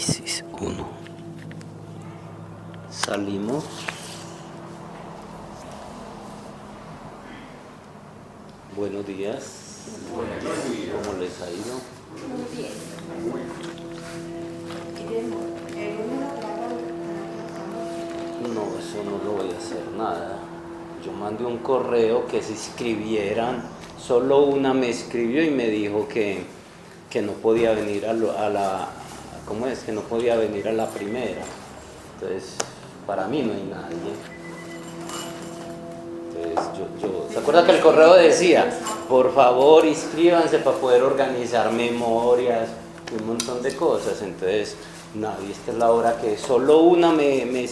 Génesis 1. Salimos. Buenos días. ¿Cómo les ha ido? Muy bien. No, eso no lo voy a hacer nada. Yo mandé un correo que se inscribieran. Solo una me escribió y me dijo que no podía venir a la ¿cómo es? Que no podía venir a la primera. Entonces, para mí no hay nadie. Entonces, ¿se acuerda que el correo decía, por favor inscríbanse para poder organizar memorias y un montón de cosas? Entonces, nadie, esta es la hora que solo una me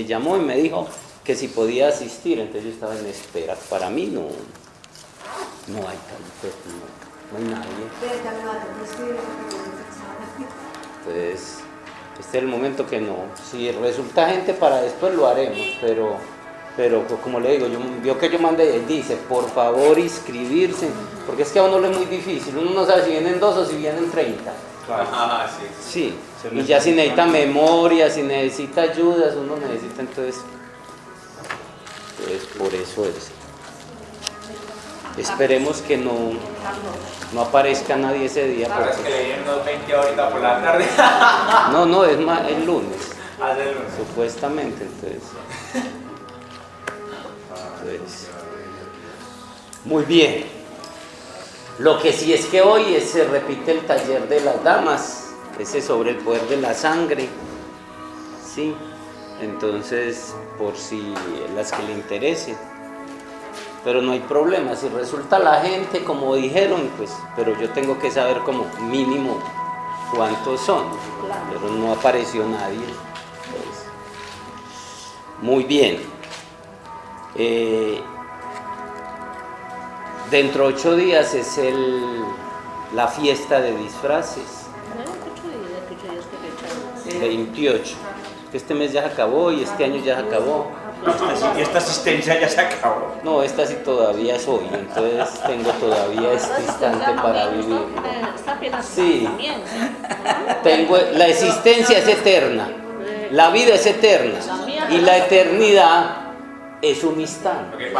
llamó y me dijo que si podía asistir. Entonces yo estaba en espera. Para mí no hay tal, no hay nadie. Entonces, este es el momento que no. Si resulta gente para después lo haremos, pero como le digo, vio que yo mandé, dice, por favor inscribirse, porque es que a uno le es muy difícil, uno no sabe si vienen 2 o si vienen 30. Claro. Sí. Y ya si necesita memoria, si necesita ayudas, uno necesita, entonces por eso es. Esperemos que no aparezca nadie ese día. Claro, es que le dieron 2:20 ahorita por la tarde. No, es más el lunes. El lunes. Supuestamente, entonces. Muy bien. Lo que sí es que hoy se repite el taller de las damas, ese sobre el poder de la sangre. Sí. Entonces, por si las que le interese. Pero no hay problema, si resulta la gente, como dijeron, pues, pero yo tengo que saber como mínimo cuántos son, pero no apareció nadie. Pues, muy bien. Dentro de 8 días es la fiesta de disfraces. 28. Este mes ya se acabó y este año ya se acabó. Y esta asistencia ya se acabó. No, esta sí todavía soy, entonces tengo todavía este instante para vivir. Sí, la existencia es eterna, la vida es eterna y la eternidad es un instante.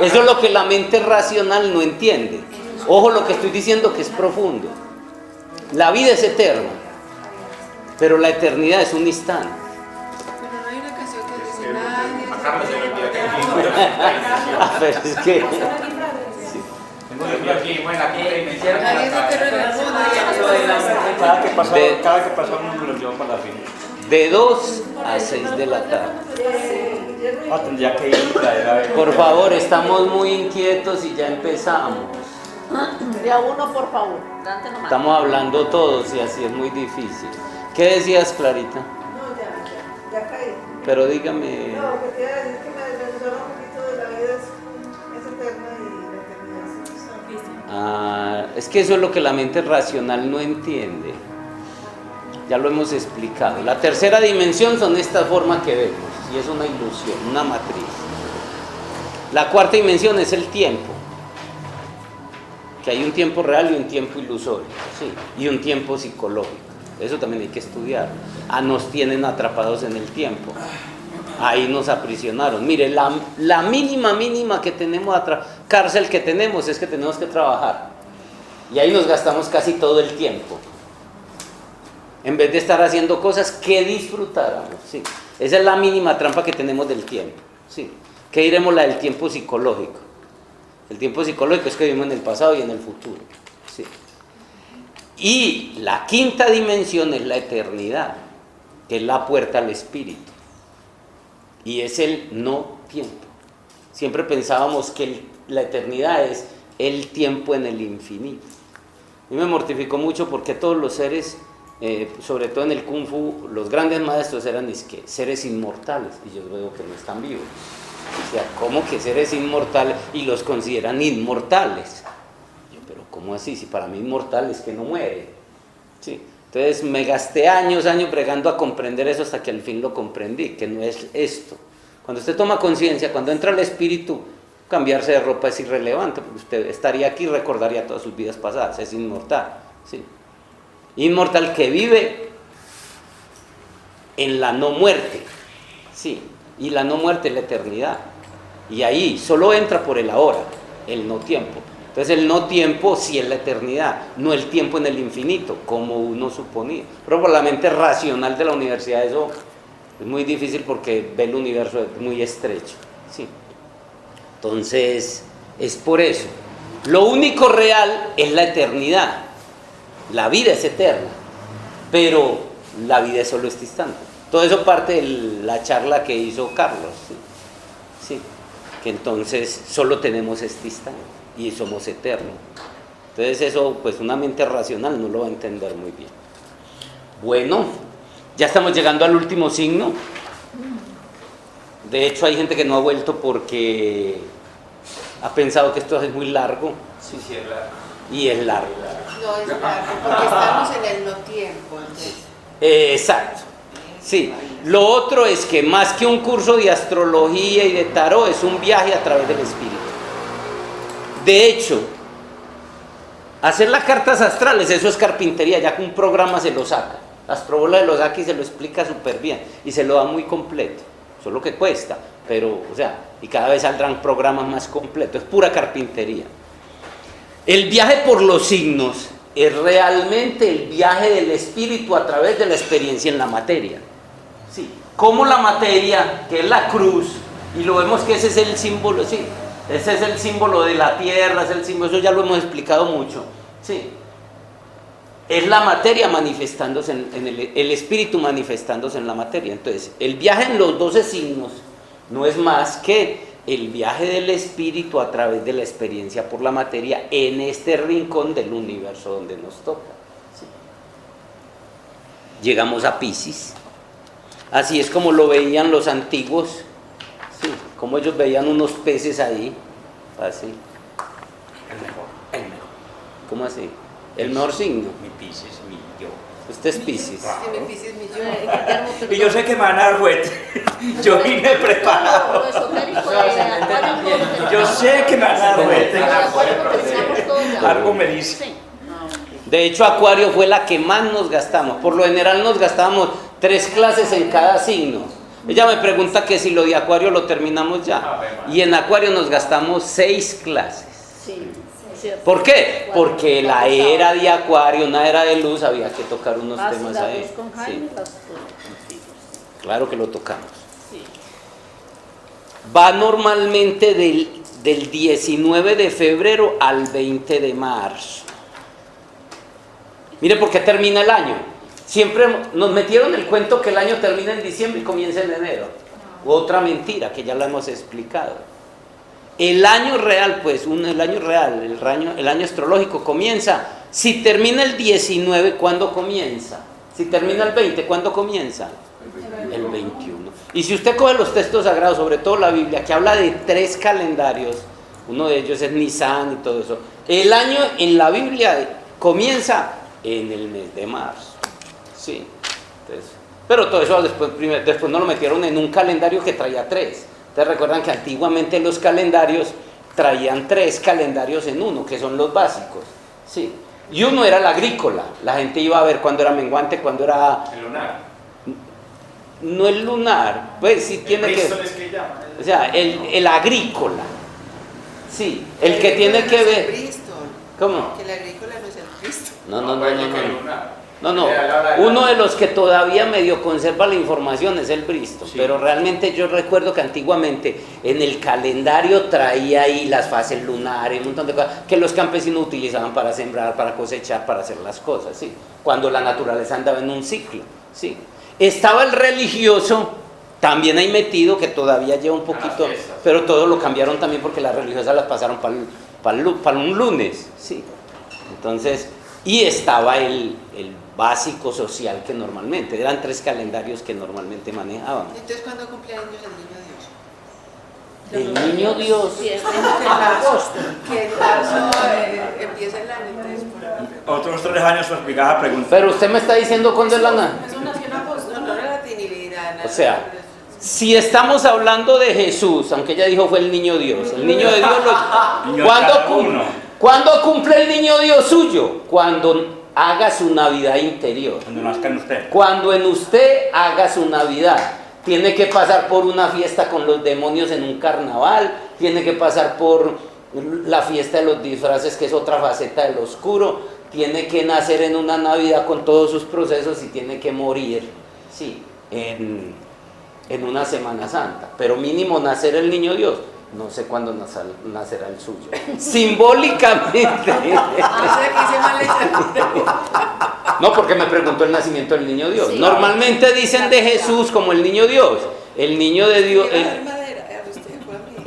Eso es lo que la mente racional no entiende. Ojo lo que estoy diciendo, que es profundo. La vida es eterna, pero la eternidad es un instante. Pero es que cada que pasa uno lo lleva para la fin. De 2 a 6 de la tarde. Tendría que ir a ver. Por favor, estamos muy inquietos y ya empezamos. De a uno, por favor. Estamos hablando todos y así es muy difícil. ¿Qué decías, Clarita? Ya caí. Pero dígame. No, que te iba a decir que me desventura un poquito de la vida es eterna y la eternidad es Es que eso es lo que la mente racional no entiende. Ya lo hemos explicado. La tercera dimensión son estas formas que vemos y es una ilusión, una matriz. La cuarta dimensión es el tiempo, que hay un tiempo real y un tiempo ilusorio, sí, y un tiempo psicológico. Eso también hay que estudiar. Nos tienen atrapados en el tiempo. Ahí nos aprisionaron. Mire, la mínima que tenemos, cárcel que tenemos es que tenemos que trabajar. Y ahí nos gastamos casi todo el tiempo. En vez de estar haciendo cosas que disfrutáramos. Sí. Esa es la mínima trampa que tenemos del tiempo. Sí. ¿Qué diremos la del tiempo psicológico? El tiempo psicológico es que vivimos en el pasado y en el futuro. Sí. Y la quinta dimensión es la eternidad, que es la puerta al espíritu. Y es el no tiempo. Siempre pensábamos que la eternidad es el tiempo en el infinito. A mí me mortificó mucho porque todos los seres, sobre todo en el Kung Fu, los grandes maestros eran seres inmortales. Y yo veo que no están vivos. O sea, ¿cómo que seres inmortales? Y los consideran inmortales. Pero ¿cómo así? Si para mí inmortal es que no muere. Sí. Entonces me gasté años bregando a comprender eso hasta que al fin lo comprendí, que no es esto. Cuando usted toma conciencia, cuando entra el espíritu, cambiarse de ropa es irrelevante, porque usted estaría aquí y recordaría todas sus vidas pasadas, es inmortal. ¿Sí? Inmortal que vive en la no muerte, sí, y la no muerte es la eternidad. Y ahí solo entra por el ahora, el no tiempo. Entonces el no tiempo sí es la eternidad, no el tiempo en el infinito, como uno suponía. Pero por la mente racional de la universidad eso es muy difícil porque ve el universo muy estrecho, sí. Entonces es por eso. Lo único real es la eternidad. La vida es eterna, pero la vida es solo este instante. Todo eso parte de la charla que hizo Carlos, ¿sí? Sí, que entonces solo tenemos este instante y somos eternos. Entonces eso, pues una mente racional no lo va a entender muy bien. Bueno, ya estamos llegando al último signo. De hecho hay gente que no ha vuelto porque ha pensado que esto es muy largo. Sí, sí, es largo. Y es largo. No es largo, porque estamos en el no tiempo. Entonces. Exacto. Sí. Lo otro es que más que un curso de astrología y de tarot, es un viaje a través del espíritu. De hecho, hacer las cartas astrales, eso es carpintería, ya que un programa se lo saca. Astrobola lo saca y se lo explica súper bien. Y se lo da muy completo. Eso es lo que cuesta. Pero, o sea, y cada vez saldrán programas más completos. Es pura carpintería. El viaje por los signos es realmente el viaje del espíritu a través de la experiencia en la materia. Sí. Como la materia, que es la cruz, y lo vemos que ese es el símbolo, sí. Ese es el símbolo de la tierra, es el símbolo, eso ya lo hemos explicado mucho. Sí. Es la materia manifestándose, el espíritu manifestándose en la materia. Entonces, el viaje en los 12 signos no es más que el viaje del espíritu a través de la experiencia por la materia en este rincón del universo donde nos toca. ¿Sí? Llegamos a Piscis. Así es como lo veían los antiguos, sí, como ellos veían unos peces ahí, así. El mejor. ¿Cómo así? El mejor signo. Mi Piscis, mi yo. Usted es Piscis. Sí, mi Piscis, mi yo. Y yo sé que me van a dar juguete. Yo vine preparado. Lo esotérico de Acuario no lo Yo sé que me van a dar juguete. terminamos. Algo me dice. Sí. De hecho, Acuario fue la que más nos gastamos. Por lo general nos gastamos 3 clases en cada signo. Ella me pregunta que si lo de Acuario lo terminamos ya. Y en Acuario nos gastamos 6 clases. Sí, cierto. ¿Por qué? Porque la era de Acuario, una era de luz, había que tocar unos temas ahí. Sí, claro que lo tocamos. Sí. Va normalmente del 19 de febrero al 20 de marzo. Mire por qué termina el año. Siempre nos metieron el cuento que el año termina en diciembre y comienza en enero. Otra mentira que ya la hemos explicado. El año real, pues, el año real, el año astrológico comienza. Si termina el 19, ¿cuándo comienza? Si termina el 20, ¿cuándo comienza? El 21. Y si usted coge los textos sagrados, sobre todo la Biblia, que habla de 3 calendarios, uno de ellos es Nisan y todo eso. El año en la Biblia comienza en el mes de marzo. Sí. Entonces, pero todo eso después no lo metieron en un calendario que traía 3. Ustedes recuerdan que antiguamente los calendarios traían 3 calendarios en uno, que son los básicos. Sí. Y uno era el agrícola. La gente iba a ver cuándo era menguante, cuándo era... El lunar. No el lunar, pues sí tiene que... Es que llaman. O sea, el agrícola. Sí, el que tiene que ver... ¿Cómo? Que el agrícola no es el Cristo. No, uno de los que todavía medio conserva la información es el Bristo, sí. Pero realmente yo recuerdo que antiguamente en el calendario traía ahí las fases lunares, un montón de cosas que los campesinos utilizaban para sembrar, para cosechar, para hacer las cosas, ¿sí? Cuando la naturaleza andaba en un ciclo, ¿sí? Estaba el religioso, también ahí metido, que todavía lleva un poquito, pero todo lo cambiaron también porque las religiosas las pasaron para un lunes, ¿sí? Entonces, y estaba el básico social que normalmente, eran 3 calendarios que normalmente manejaban. Entonces, ¿cuándo cumple años el niño Dios? El niño Dios. Sí, es en agosto. Que en marzo empieza el año, entonces por Otros 3 años os obligaba a preguntar. Pero usted me está diciendo cuándo es la nada. Es una nación apóstol, no la Trinidad. O sea, si estamos hablando de Jesús, aunque ella dijo fue el niño Dios, el niño de Dios ¿cuándo cumple el niño Dios suyo? Cuando haga su Navidad interior. Cuando nazca en usted. Cuando en usted haga su Navidad, tiene que pasar por una fiesta con los demonios en un carnaval, tiene que pasar por la fiesta de los disfraces, que es otra faceta del oscuro, tiene que nacer en una Navidad con todos sus procesos y tiene que morir, sí, en una Semana Santa, pero mínimo nacer el niño Dios. No sé cuándo nacerá el suyo. Simbólicamente. No, porque me preguntó el nacimiento del niño Dios. Sí. Normalmente dicen de Jesús como el niño Dios. El niño de Dios.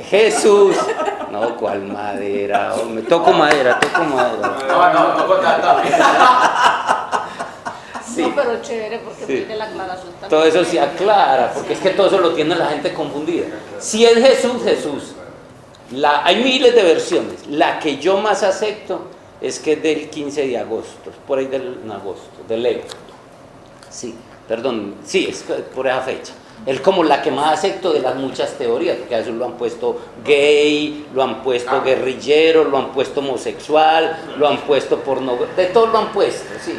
Jesús. No, ¿cuál madera? Hombre, toco madera. No, toco tata. Sí. No, pero chévere porque Sí. tiene la aclaración también. Todo eso se aclara, porque es que todo eso lo tiene la gente confundida. Si es Jesús, Jesús. Hay miles de versiones. La que yo más acepto es que es del 15 de agosto, por ahí en agosto, de Leo. Sí, perdón, sí, es por esa fecha. Es como la que más acepto de las muchas teorías, porque a eso lo han puesto gay, lo han puesto guerrillero, lo han puesto homosexual, lo han puesto pornográfico, de todo lo han puesto, sí.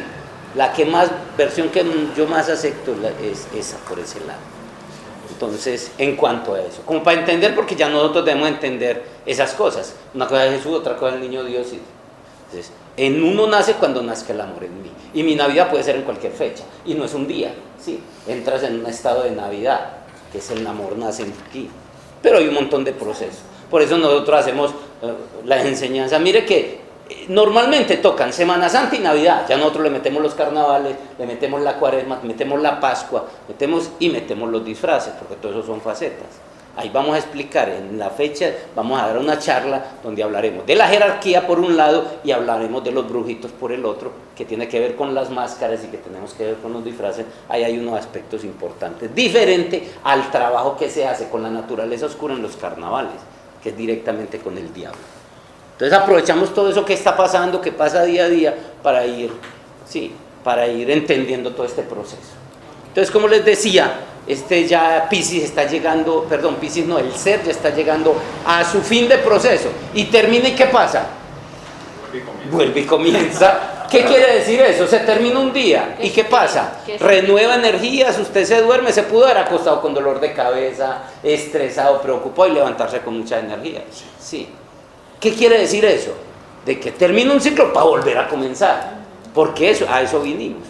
La que más, versión que yo más acepto es esa, por ese lado. Entonces, en cuanto a eso, como para entender, porque ya nosotros debemos entender esas cosas. Una cosa es Jesús, otra cosa es el niño Dios. Entonces, en uno nace cuando nazca el amor en mí. Y mi Navidad puede ser en cualquier fecha. Y no es un día, ¿sí? Entras en un estado de Navidad, que es el amor nace en ti. Pero hay un montón de procesos. Por eso nosotros hacemos las enseñanzas. Mire que normalmente tocan Semana Santa y Navidad. Ya nosotros le metemos los carnavales, le metemos la cuaresma, metemos la Pascua, metemos los disfraces, porque todos esos son facetas. Ahí vamos a explicar en la fecha, vamos a dar una charla donde hablaremos de la jerarquía por un lado y hablaremos de los brujitos por el otro, que tiene que ver con las máscaras y que tenemos que ver con los disfraces. Ahí hay unos aspectos importantes, diferente al trabajo que se hace con la naturaleza oscura en los carnavales, que es directamente con el diablo. Entonces aprovechamos todo eso que está pasando, que pasa día a día, para ir entendiendo todo este proceso. Entonces, como les decía, ya Piscis está llegando, Piscis no, el ser ya está llegando a su fin de proceso. Y termina, ¿y qué pasa? Vuelve y comienza. ¿Qué quiere decir eso? Se termina un día, ¿y qué pasa? Renueva energías, usted se duerme, se pudo haber acostado con dolor de cabeza, estresado, preocupado y levantarse con mucha energía. Sí. ¿Qué quiere decir eso? De que termina un ciclo para volver a comenzar. Porque a eso vinimos.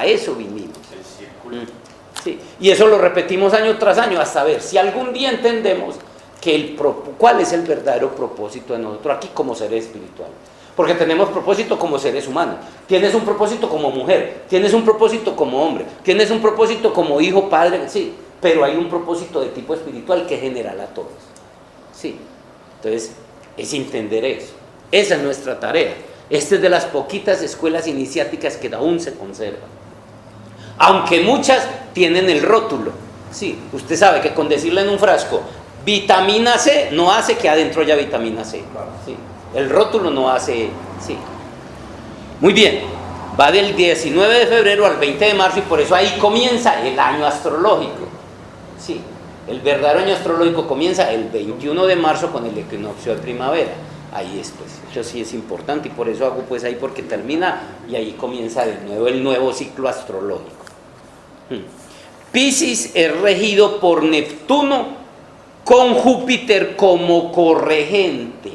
El círculo. Sí. Y eso lo repetimos año tras año hasta ver si algún día entendemos cuál es el verdadero propósito de nosotros aquí como seres espirituales. Porque tenemos propósito como seres humanos. Tienes un propósito como mujer, tienes un propósito como hombre, tienes un propósito como hijo, padre, sí. Pero hay un propósito de tipo espiritual que es general a todos. Sí. Entonces, es entender eso. Esa es nuestra tarea. Esta es de las poquitas escuelas iniciáticas que aún se conservan. Aunque muchas tienen el rótulo. Sí, usted sabe que con decirle en un frasco vitamina C no hace que adentro haya vitamina C. Sí, el rótulo no hace. Sí. Muy bien. Va del 19 de febrero al 20 de marzo y por eso ahí comienza el año astrológico. Sí. El verdadero año astrológico comienza el 21 de marzo con el equinoccio de primavera. Ahí es, pues, eso sí es importante y por eso hago pues ahí porque termina y ahí comienza de nuevo el nuevo ciclo astrológico. Piscis es regido por Neptuno con Júpiter como corregente.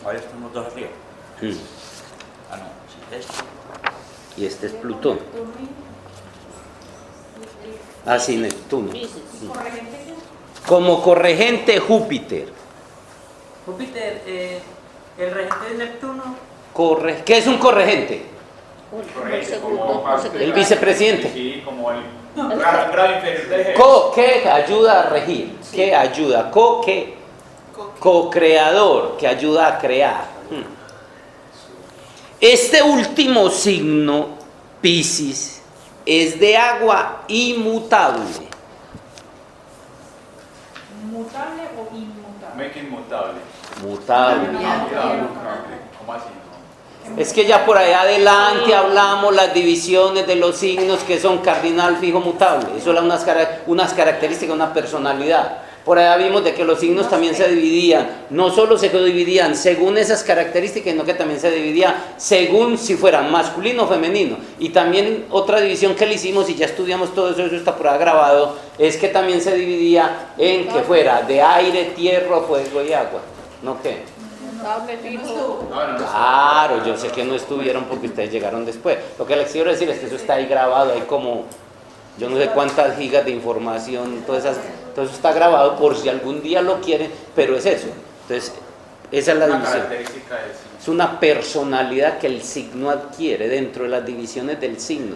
Ahí están los dos arriba. Ah, no, sí, esto. Y este es Plutón. Así Neptuno. Como corregente Júpiter. Júpiter, el regente de Neptuno. ¿Qué es un corregente? El vicepresidente. Sí, como el grado inferior de ¿Qué ayuda a regir? ¿Qué ayuda? Co-creador, que ayuda a crear. Este último signo, Piscis, es de agua inmutable. ¿Mutable o inmutable? Make inmutable. Mutable. ¿Cómo así? Es que ya por allá adelante hablamos las divisiones de los signos que son cardinal, fijo, mutable. Eso es unas características, una personalidad. Por allá vimos de que los signos también se dividían, no solo se dividían según esas características, sino que también se dividía según si fueran masculino o femenino. Y también otra división que le hicimos, y ya estudiamos todo eso, eso está por ahí grabado, es que también se dividía en que fuera de aire, tierra, fuego y agua. ¿No qué? Claro, yo sé que no estuvieron porque ustedes llegaron después. Lo que les quiero decir es que eso está ahí grabado, hay como, yo no sé cuántas gigas de información, todo eso está grabado por si algún día lo quieren, pero es eso. Entonces, esa es la división. Es una personalidad que el signo adquiere dentro de las divisiones del signo.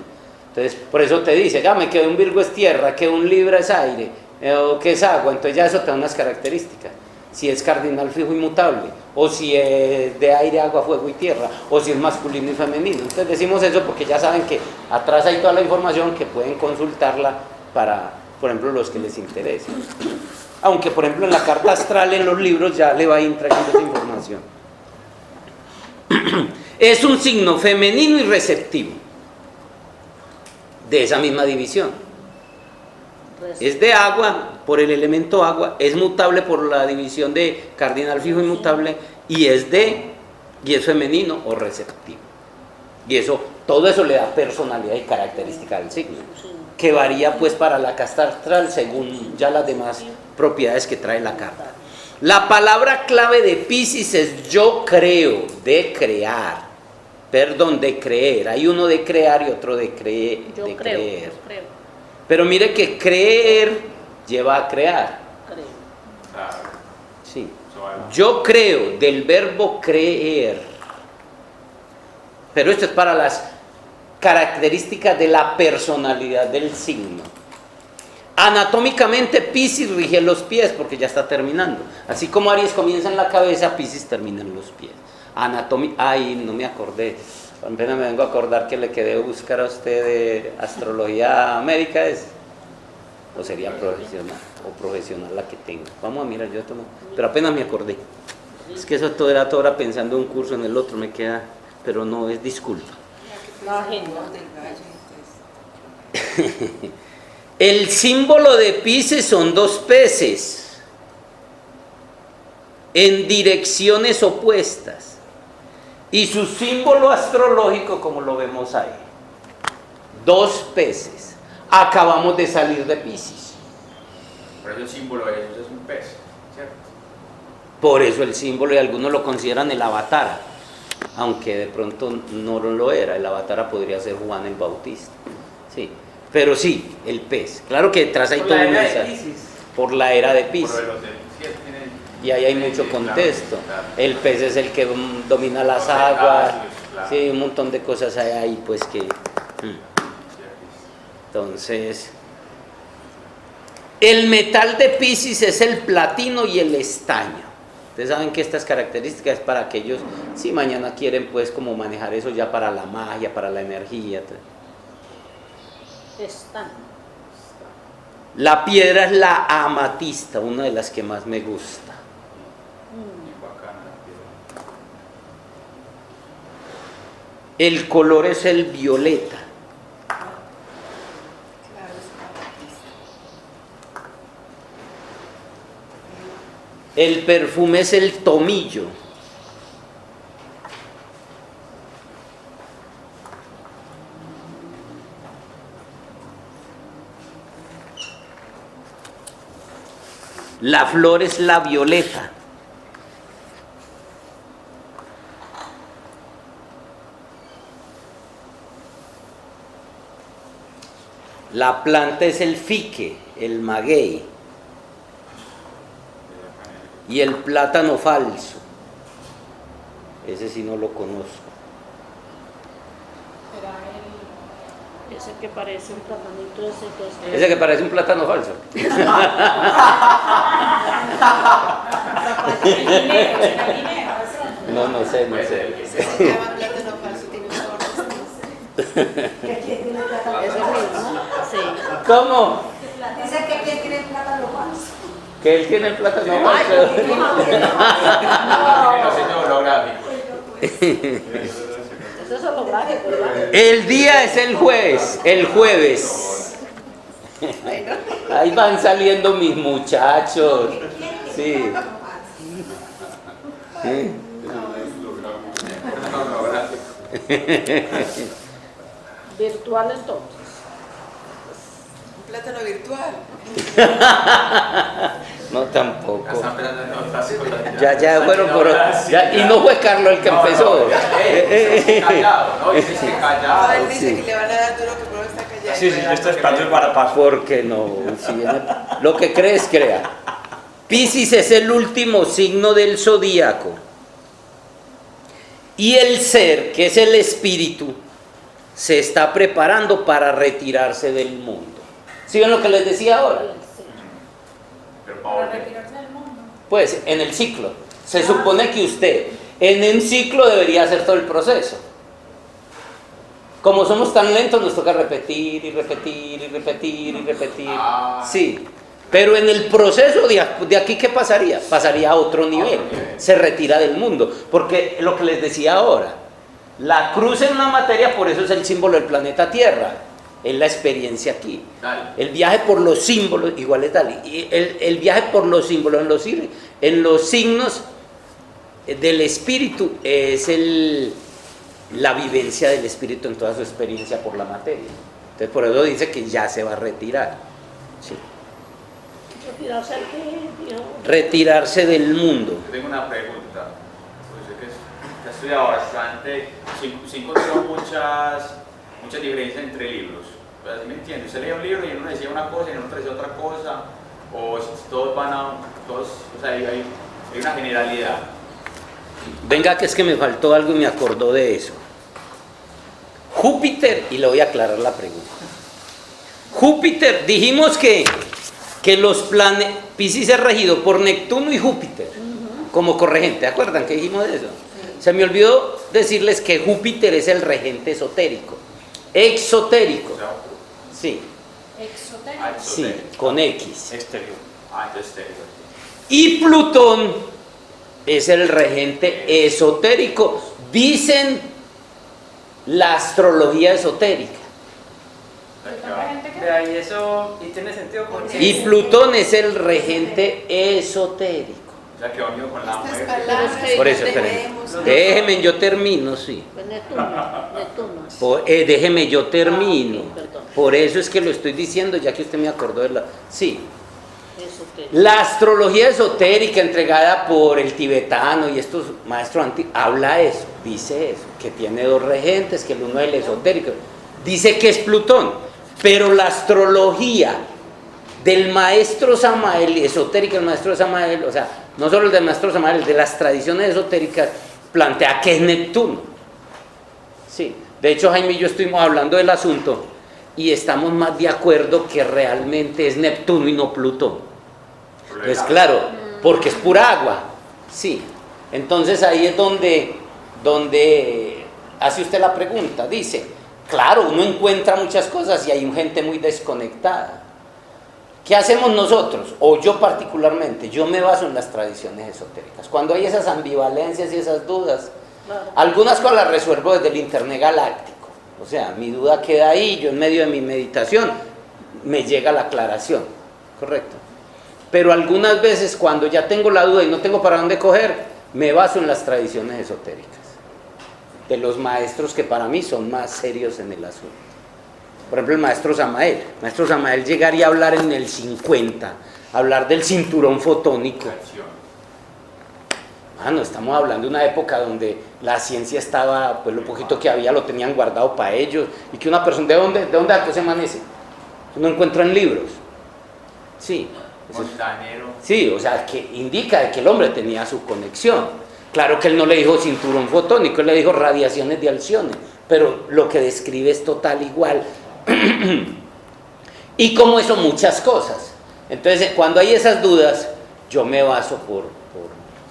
Entonces, por eso te dice, ya me quedó un Virgo es tierra, que un Libra es aire, o que es agua, entonces ya eso te da unas características. Si es cardinal fijo inmutable, o si es de aire, agua, fuego y tierra, o si es masculino y femenino. Entonces decimos eso porque ya saben que atrás hay toda la información que pueden consultarla para, por ejemplo, los que les interese. Aunque, por ejemplo, en la carta astral, en los libros, ya le va a ir trayendo esa información. Es un signo femenino y receptivo de esa misma división. Es de agua por el elemento agua, es mutable por la división de cardinal fijo inmutable y es femenino o receptivo. Y eso, todo eso le da personalidad y característica al signo, que varía pues para la carta astral según ya las demás propiedades que trae la carta. La palabra clave de Piscis es yo creo, de crear. Perdón, de creer. Hay uno de crear y otro de creer. Yo creo. Pero mire que creer lleva a crear. Sí. Yo creo, del verbo creer. Pero esto es para las características de la personalidad del signo. Anatómicamente Piscis rige los pies porque ya está terminando. Así como Aries comienza en la cabeza, Piscis termina en los pies. Ay, no me acordé. Apenas me vengo a acordar que le quedé buscar a usted de astrología América, ¿es? ¿O sería profesional? O profesional la que tengo. Vamos a mirar, yo tomo. Pero apenas me acordé. Es que eso todo era toda hora pensando en un curso, en el otro me queda, pero no, es disculpa. El símbolo de Piscis son dos peces en direcciones opuestas. Y su símbolo astrológico, como lo vemos ahí, dos peces. Acabamos de salir de Piscis. Por eso el símbolo de ellos es un pez, ¿cierto? Por eso el símbolo, y algunos lo consideran el Avatara, aunque de pronto no lo era. El Avatara podría ser Juan el Bautista. Sí, pero sí, el pez. Claro que detrás hay todo un mensaje. Por la era de Piscis. Y ahí hay mucho contexto. El pez es el que domina las aguas. Sí, un montón de cosas hay ahí, pues que. Entonces, el metal de Piscis es el platino y el estaño. Ustedes saben que estas características es para aquellos, si mañana quieren, pues, como manejar eso ya para la magia, para la energía. Estaño. La piedra es la amatista, una de las que más me gusta. El color es el violeta. El perfume es el tomillo. La flor es la violeta. La planta es el fique, el maguey. Y el plátano falso. Ese sí no lo conozco. Ese que parece un platanito, ese que es... Ese que parece un plátano falso. No sé. Ese se llama plátano falso, tiene un sabor. Ese mismo, sí. ¿Cómo? Dice que quién tiene plátano falso. Que él tiene el plátano falso. No sé, holográfico. Eso es holográfico, ¿verdad? El día es el jueves. Ahí van saliendo mis muchachos. Sí. Virtual entonces. Un plátano virtual. No, tampoco. Ya están pensando en otras cosas. Ya fueron por... ya, y no fue Carlos el que empezó. Callado, ¿no? Dices que No, callado. él dice sí. que le van a dar duro que no está callado. Sí, yo estoy esperando el parapaso. Porque no, si viene- lo que crees, crea. Piscis es el último signo del zodíaco. Y el ser, que es el espíritu, se está preparando para retirarse del mundo. ¿Sí ven lo que les decía ahora? Pero Para Pablo, retirarse del mundo. Pues en el ciclo. Se supone que usted en un ciclo debería hacer todo el proceso. Como somos tan lentos, nos toca repetir y repetir y repetir y repetir. Sí. Pero en el proceso de aquí, ¿qué pasaría? Pasaría a otro nivel. Se retira del mundo. Porque lo que les decía ahora, la cruz en una materia, por eso es el símbolo del planeta Tierra. Es la experiencia aquí. dale. El viaje por los símbolos, igual es Dali, y el viaje por los símbolos, en los signos del espíritu, es la vivencia del espíritu en toda su experiencia por la materia. Entonces por eso dice que ya se va a retirar. Sí. Retirarse al que Dios. Retirarse del mundo. Yo tengo una pregunta. Pues sé que he estudiado bastante. Sí encontró muchas diferencias entre libros. Pues así me entiende. Usted leía un libro y en uno decía una cosa y en otro decía otra cosa. O todos van a. Todos, o sea, hay una generalidad. Venga, que es que me faltó algo y me acordó de eso. Júpiter, y le voy a aclarar la pregunta. Júpiter, dijimos que los planetas, Piscis es regido por Neptuno y Júpiter como corregente. ¿Se acuerdan que dijimos de eso? Se me olvidó decirles que Júpiter es el regente esotérico. Exotérico. O sea, Sí, Exotérico. sí, con X. exterior. Entonces exterior. Y Plutón es el regente esotérico. Dicen la astrología esotérica. Tanta gente que- De ahí eso, y tiene sentido porque... Y Plutón es el regente esotérico. O sea, que va unido con la Estas muerte. palabras Por eso, no espérenme. debemos- Déjeme, yo termino, sí. Pues Neptuno. Déjeme, yo termino. Ah, ok, perdón. Por eso es que lo estoy diciendo, ya que usted me acordó de la... Sí. Eso que. La astrología esotérica entregada por el tibetano y estos maestros antiguos, habla eso, dice eso, que tiene dos regentes, que el uno es el esotérico. Dice que es Plutón, pero la astrología del maestro Samael, esotérica del maestro Samael, o sea, no solo el del maestro Samael, el de las tradiciones esotéricas, plantea que es Neptuno. Sí, de hecho Jaime y yo estuvimos hablando del asunto y estamos más de acuerdo que realmente es Neptuno y no Plutón. Pues claro, porque es pura agua, sí. Entonces ahí es donde hace usted la pregunta, dice, claro, uno encuentra muchas cosas y hay gente muy desconectada. ¿Qué hacemos nosotros? O yo particularmente, yo me baso en las tradiciones esotéricas. Cuando hay esas ambivalencias y esas dudas, Claro. algunas cosas las resuelvo desde el internet galáctico. O sea, mi duda queda ahí, yo en medio de mi meditación me llega la aclaración, ¿correcto? Pero algunas veces cuando ya tengo la duda y no tengo para dónde coger, me baso en las tradiciones esotéricas de los maestros que para mí son más serios en el asunto. Por ejemplo, el maestro Samael. El maestro Samael llegaría a hablar en el 50, hablar del cinturón fotónico. No estamos hablando de una época donde la ciencia estaba, pues lo poquito que había lo tenían guardado para ellos, y que una persona, ¿de dónde se amanece? No encuentra en libros. Sí. Eso es- Montanero. Sí, o sea, que indica que el hombre tenía su conexión. Claro que él no le dijo cinturón fotónico, él le dijo radiaciones de Alcione, pero lo que describe es total igual. Y como eso, muchas cosas. Entonces, cuando hay esas dudas, yo me baso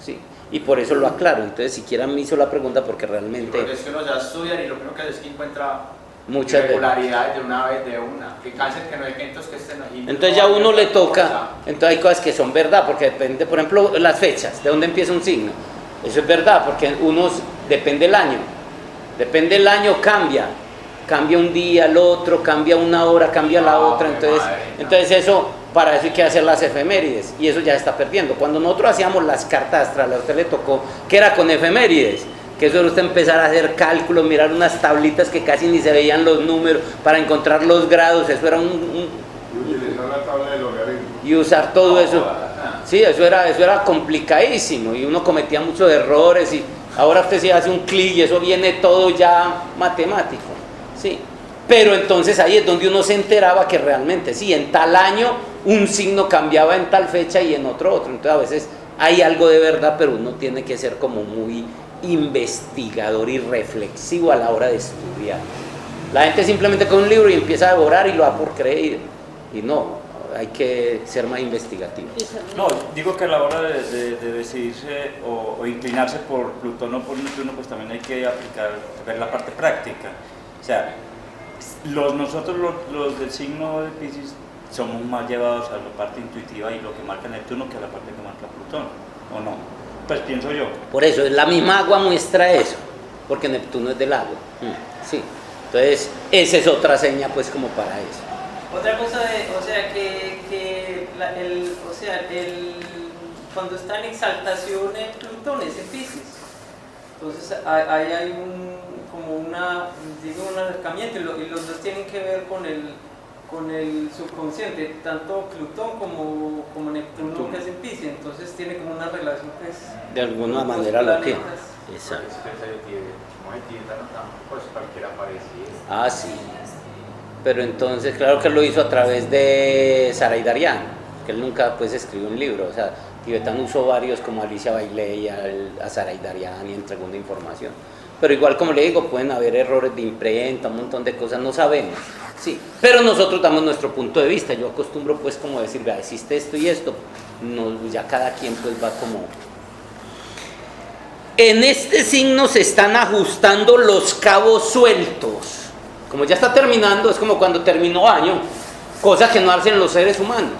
sí, y por eso lo aclaro. Entonces, siquiera me hizo la pregunta porque realmente Porque es que uno ya estudia y lo primero que hace es que encuentra muchas veces. irregularidades de una vez de una. Que cáncer, que no hay eventos que estén ahí. Entonces ya a uno le toca, entonces hay cosas que son verdad, porque depende, por ejemplo, las fechas, de dónde empieza un signo. Eso es verdad, porque depende del año, cambia. cambia un día, el otro, cambia una hora, cambia la otra, entonces eso, para eso hay que hacer las efemérides, y eso ya se está perdiendo. Cuando nosotros hacíamos las cartas astrales, a usted le tocó, que era con efemérides, que eso era usted empezar a hacer cálculos, mirar unas tablitas que casi ni se veían los números, para encontrar los grados, eso era Y utilizar la tabla de logaritmos. y usar todo eso. Sí, eso era complicadísimo, y uno cometía muchos errores, y ahora usted se hace un clic y eso viene todo ya matemático, sí. Pero entonces ahí es donde uno se enteraba que realmente, sí, en tal año un signo cambiaba en tal fecha y en otro. Entonces a veces hay algo de verdad, pero uno tiene que ser como muy investigador y reflexivo a la hora de estudiar. La gente simplemente con un libro y empieza a devorar y lo da por creer, y no, hay que ser más investigativo. No, digo que a la hora de decidirse o inclinarse por Plutón o por Neptuno, pues también hay que ver la parte práctica. O sea, nosotros los del signo de Piscis somos más llevados a la parte intuitiva y lo que marca Neptuno que a la parte que marca Plutón, ¿o no? Pues pienso yo. Por eso, la misma agua muestra eso, porque Neptuno es del agua. Sí. Entonces, esa es otra seña, pues, como para eso. Otra cosa, cuando está en exaltación el Plutón es en Piscis. Entonces, ahí hay un acercamiento, y los dos tienen que ver con el subconsciente, tanto Plutón como Neptuno, que es en Piscis. Entonces, tiene como una relación que es... De alguna manera lo tiene. Exacto. Pues cualquiera parecido. Ah, sí. Pero entonces, claro que lo hizo a través de Saray Daryan, que él nunca pues escribió un libro. O sea, Tibetano usó varios como Alicia Bailey a Saray Daryan y entregó una información. Pero igual, como le digo, pueden haber errores de imprenta, un montón de cosas, no sabemos. Sí, pero nosotros damos nuestro punto de vista. Yo acostumbro pues como decir, vea, existe esto y esto. No, ya cada quien pues va como... En este signo se están ajustando los cabos sueltos. Como ya está terminando, es como cuando terminó año, cosa que no hacen los seres humanos.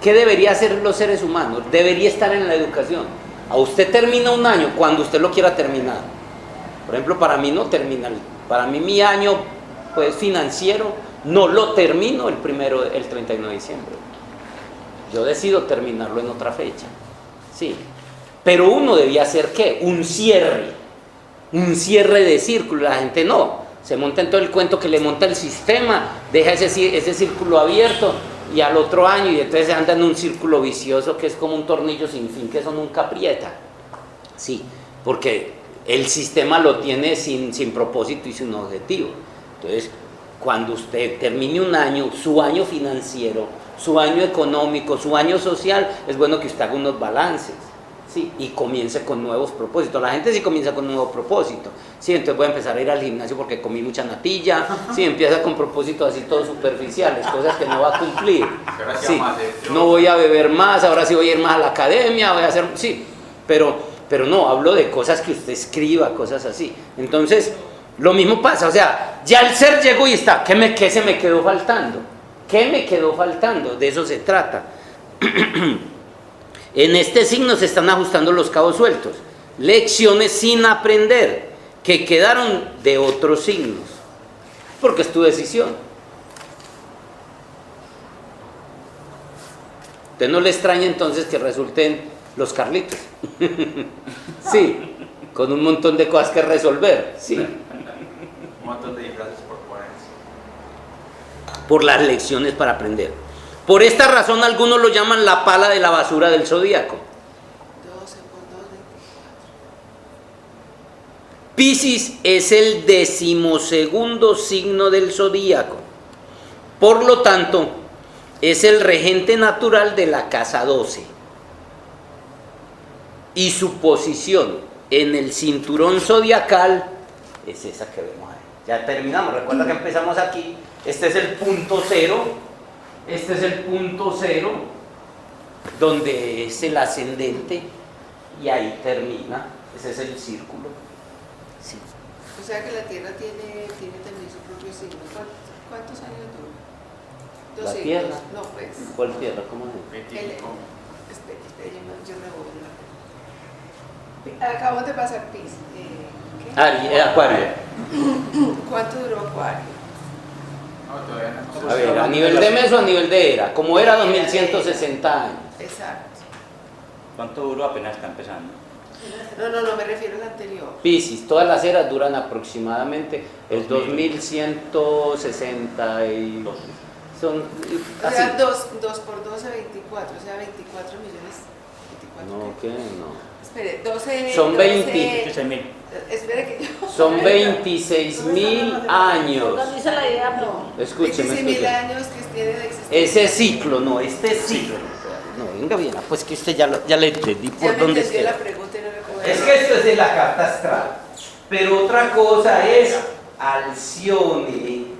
¿Qué debería hacer los seres humanos? Debería estar en la educación. A usted termina un año cuando usted lo quiera terminar. Por ejemplo, para mí no termina. Para mí mi año pues, financiero no lo termino el 31 de diciembre. Yo decido terminarlo en otra fecha. Sí. Pero uno debía hacer ¿qué? Un cierre de círculo. La gente no. Se monta en todo el cuento que le monta el sistema, deja ese círculo abierto y al otro año, y entonces se anda en un círculo vicioso que es como un tornillo sin fin, que eso nunca aprieta. Sí, porque el sistema lo tiene sin propósito y sin objetivo. Entonces, cuando usted termine un año, su año financiero, su año económico, su año social, es bueno que usted haga unos balances. Sí, y comience con nuevos propósitos. La gente sí comienza con un nuevo propósito. Sí, entonces voy a empezar a ir al gimnasio porque comí mucha natilla. Sí, empieza con propósitos así todos superficiales, cosas que no va a cumplir. Sí, no voy a beber más, ahora sí voy a ir más a la academia, voy a hacer... Sí, pero no, hablo de cosas que usted escriba, cosas así. Entonces, lo mismo pasa, o sea, ya el ser llegó y está. ¿Qué se me quedó faltando? ¿Qué me quedó faltando? De eso se trata. En este signo se están ajustando los cabos sueltos, lecciones sin aprender que quedaron de otros signos, porque es tu decisión. ¿Usted no le extraña entonces que resulten los Carlitos? Sí, con un montón de cosas que resolver, sí. Un montón de disfraces por ponerse. Por las lecciones para aprender. Por esta razón algunos lo llaman la pala de la basura del zodíaco. 12 por 2, 24. Piscis es el 12º signo del zodíaco. Por lo tanto, es el regente natural de la casa 12. Y su posición en el cinturón zodiacal es esa que vemos ahí. Ya terminamos. Recuerda que empezamos aquí. Este es el punto cero. Este es el punto cero, donde es el ascendente, y ahí termina. Ese es el círculo. Sí. O sea que la Tierra tiene también su propio signo. ¿Cuántos años dura? ¿La Tierra? No, pues. ¿Cuál Tierra? ¿Cómo es? 25. Yo me voy. Acabamos de pasar Piscis. ¿Qué? Acuario. ¿Cuánto duró Acuario? No, todavía no. A ver, ¿a nivel de mes o a nivel de era? Como era 2160 años. Exacto. ¿Cuánto duró? Apenas está empezando. No, me refiero al anterior. Piscis, todas las eras duran aproximadamente el 2160 y... Son O así. sea, 2 por 12, 24, o sea, 24 millones. 24. No, ¿qué? No. Espere, 12... Son 20. 16.000. Espere que yo... Son 26.000 años. Organiza la idea, pero... Escúcheme, 26.000 escúcheme. años que tiene de existencia. Ese ciclo, no, este ciclo. No, venga bien, pues que usted ya le entendí Ya por me dónde entendió está. la pregunta y no me puedo... Es que esto es de la carta astral. Pero otra cosa es Alcione.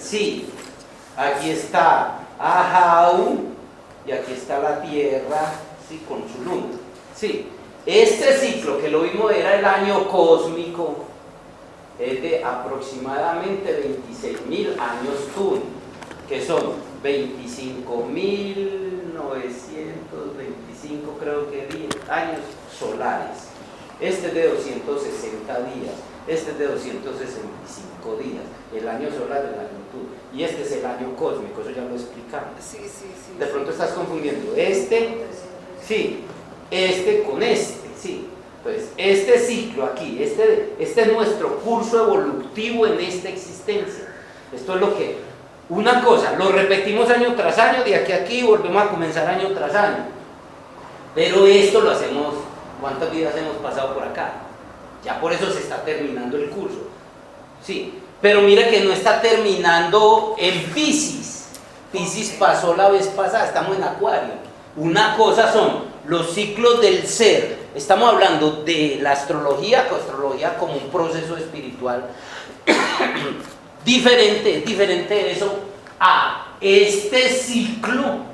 Sí, aquí está Ahau y aquí está la Tierra, sí, con su luna. Sí, este ciclo que lo vimos era el año cósmico, es de aproximadamente 26.000 años Tun, que son 25.925 creo que años solares. Este es de 260 días, este es de 265 días, el año solar del año Tun, y este es el año cósmico, eso ya lo explicamos. Sí. De pronto estás confundiendo este, sí, este con este, sí. Entonces, este ciclo aquí, este es nuestro curso evolutivo en esta existencia. Esto es lo que, una cosa, lo repetimos año tras año, de aquí a aquí volvemos a comenzar año tras año. Pero esto lo hacemos, ¿cuántas vidas hemos pasado por acá? Ya por eso se está terminando el curso. Sí, pero mira que no está terminando en Piscis. Piscis pasó la vez pasada, estamos en Acuario. Una cosa son los ciclos del ser. Estamos hablando de la astrología como un proceso espiritual. diferente eso a este ciclo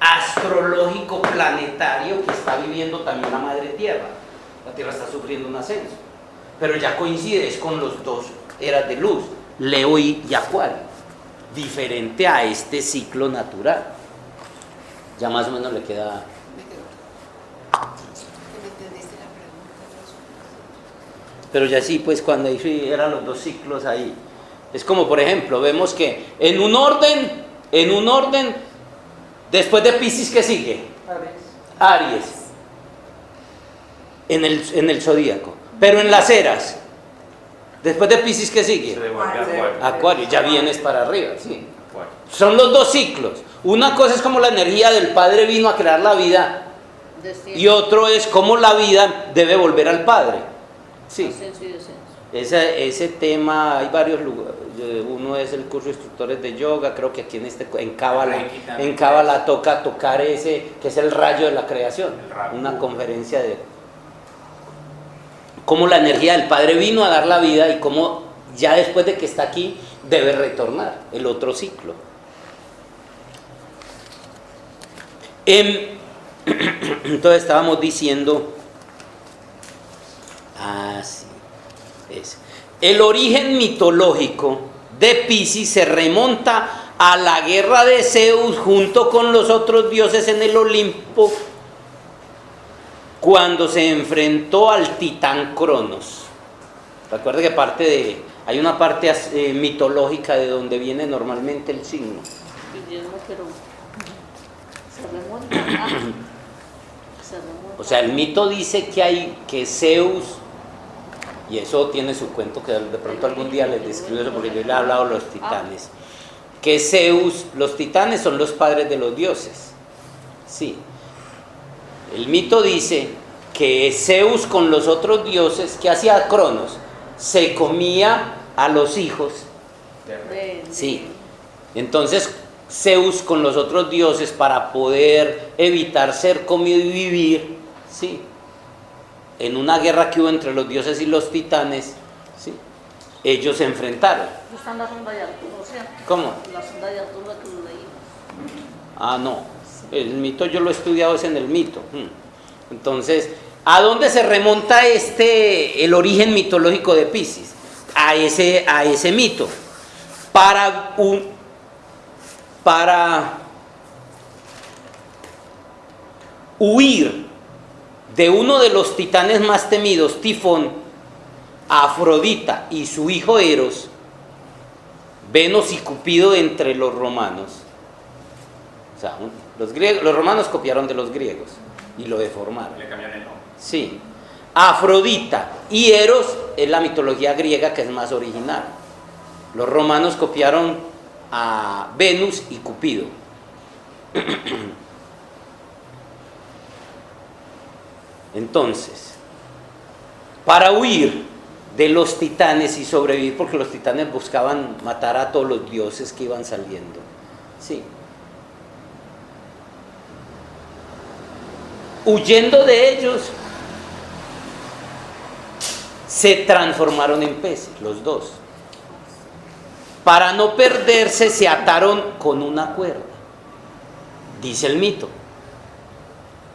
astrológico planetario que está viviendo también la Madre Tierra. La Tierra está sufriendo un ascenso, pero ya coincides con los dos eras de luz, Leo y Acuario, diferente a este ciclo natural. Ya más o menos le queda. Me quedó. ¿Me entendiste la pregunta? Pero ya sí, pues cuando ahí eran los dos ciclos ahí. Es como, por ejemplo, vemos que en un orden, después de Piscis, ¿qué sigue? Aries. En el zodíaco. Pero en las eras, después de Piscis, ¿qué sigue? Se devuelve a Acuario. Acuario, ya vienes para arriba, sí. Acuario. Son los dos ciclos. Una cosa es como la energía del Padre vino a crear la vida, y otro es cómo la vida debe volver al Padre. Sí. Ascenso y descenso. Ese tema, hay varios lugares. Uno es el curso de instructores de yoga, creo que aquí en Cábala toca tocar ese, que es el rayo de la creación, una conferencia de cómo la energía del Padre vino a dar la vida y cómo ya después de que está aquí debe retornar, el otro ciclo. Entonces estábamos diciendo, sí, el origen mitológico de Piscis se remonta a la guerra de Zeus junto con los otros dioses en el Olimpo, cuando se enfrentó al titán Cronos. Recuerda que hay una parte mitológica de donde viene normalmente el signo. Pero se remonta. O sea, el mito dice que Zeus, y eso tiene su cuento, que de pronto algún día les describo eso, porque yo le he hablado a los titanes, que Zeus, los titanes son los padres de los dioses. Sí. El mito dice que Zeus con los otros dioses, ¿qué hacía Cronos? Se comía a los hijos. Sí. Entonces Zeus con los otros dioses, para poder evitar ser comido y vivir, sí, en una guerra que hubo entre los dioses y los titanes, sí, ellos se enfrentaron. Está en la sonda de Arturo, ¿cierto? ¿Cómo? La sonda de Arturo que lo leímos. No, el mito yo lo he estudiado es en el mito. Entonces, ¿a dónde se remonta el origen mitológico de Piscis? A ese mito. Para huir de uno de los titanes más temidos, Tifón, Afrodita y su hijo Eros, Venus y Cupido entre los romanos. O sea, los romanos copiaron de los griegos y lo deformaron. Le cambiaron el nombre. Sí. Afrodita y Eros es la mitología griega que es más original. Los romanos copiaron a Venus y Cupido. Entonces, para huir de los titanes y sobrevivir, porque los titanes buscaban matar a todos los dioses que iban saliendo. Sí. Huyendo de ellos, se transformaron en peces, los dos. Para no perderse, se ataron con una cuerda, dice el mito.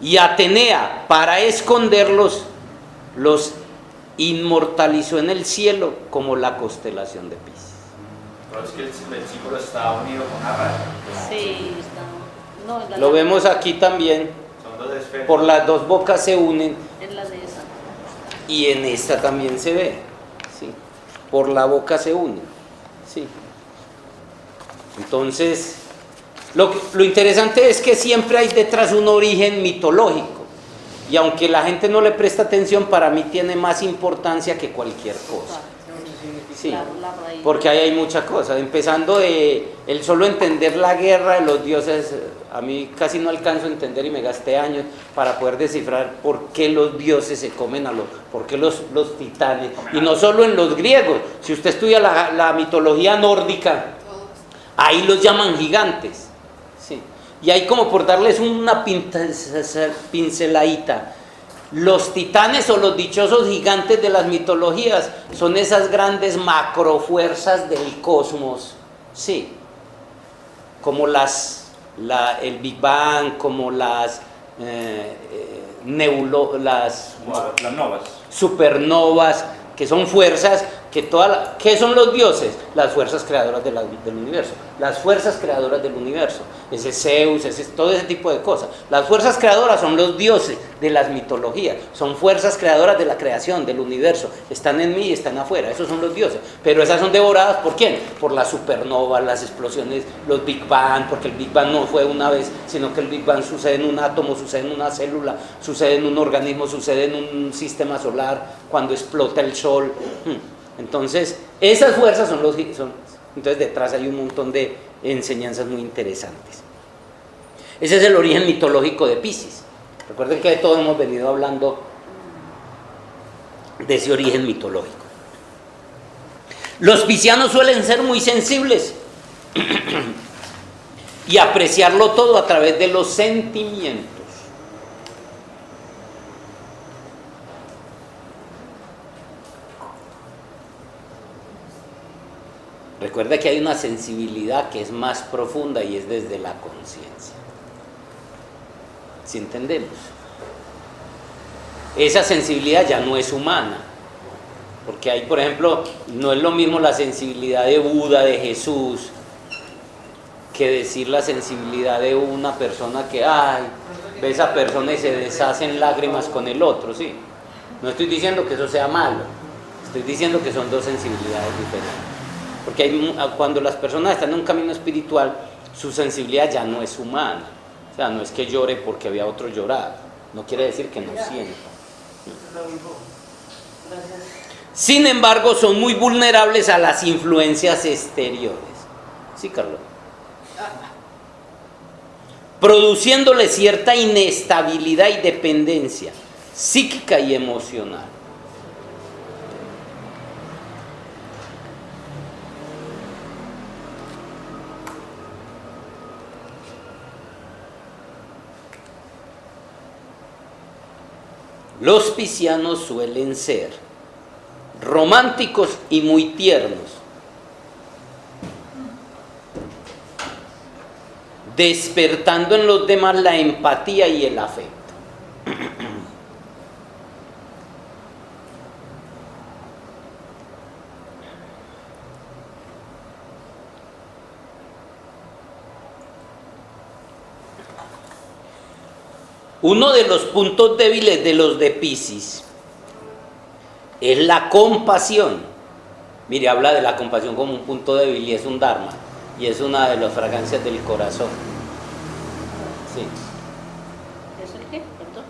Y Atenea, para esconderlos, los inmortalizó en el cielo como la constelación de Piscis. Pero es que el símbolo está unido con una raya. Sí, está. No, en la Lo vemos aquí también, Son dos esferas. por las dos bocas se unen en la de esa. y en esta también se ve, ¿sí? Por la boca se unen, ¿sí? Entonces, lo interesante es que siempre hay detrás un origen mitológico, y aunque la gente no le presta atención, para mí tiene más importancia que cualquier cosa. Sí, Claro, la raíz. porque ahí hay muchas cosas, empezando de el solo entender la guerra de los dioses. A mí casi no alcanzo a entender y me gasté años para poder descifrar por qué los dioses se comen por qué los titanes, y no solo en los griegos. Si usted estudia la mitología nórdica, ahí los llaman gigantes, sí. Y ahí, como por darles una pinceladita, los titanes o los dichosos gigantes de las mitologías son esas grandes macrofuerzas del cosmos, sí, como el Big Bang, como las Las novas. supernovas, que son fuerzas que ¿qué son los dioses? Las fuerzas creadoras del universo. Las fuerzas creadoras del universo. Ese Zeus, todo ese tipo de cosas. Las fuerzas creadoras son los dioses de las mitologías. Son fuerzas creadoras de la creación, del universo. Están en mí y están afuera. Esos son los dioses. Pero esas son devoradas ¿por quién? Por las supernovas, las explosiones, los Big Bang, porque el Big Bang no fue una vez, sino que el Big Bang sucede en un átomo, sucede en una célula, sucede en un organismo, sucede en un sistema solar, cuando explota el sol. Entonces, esas fuerzas entonces detrás hay un montón de enseñanzas muy interesantes. Ese es el origen mitológico de Piscis. Recuerden que de todo hemos venido hablando de ese origen mitológico. Los piscianos suelen ser muy sensibles y apreciarlo todo a través de los sentimientos. Recuerda que hay una sensibilidad que es más profunda y es desde la conciencia. ¿Sí entendemos? Esa sensibilidad ya no es humana, porque hay, por ejemplo, no es lo mismo la sensibilidad de Buda, de Jesús, que decir la sensibilidad de una persona que, ve a esa persona y se deshace en lágrimas con el otro, ¿sí? No estoy diciendo que eso sea malo, estoy diciendo que son dos sensibilidades diferentes. Porque cuando las personas están en un camino espiritual, su sensibilidad ya no es humana. O sea, no es que llore porque había otro llorar. No quiere decir que no sienta. Sin embargo, son muy vulnerables a las influencias exteriores. ¿Sí, Carlos? Produciéndole cierta inestabilidad y dependencia psíquica y emocional. Los piscianos suelen ser románticos y muy tiernos, despertando en los demás la empatía y el afecto. Uno de los puntos débiles de los de Piscis es la compasión. Mire, habla de la compasión como un punto débil y es un dharma. Y es una de las fragancias del corazón. Sí. ¿Es el qué? Perdón.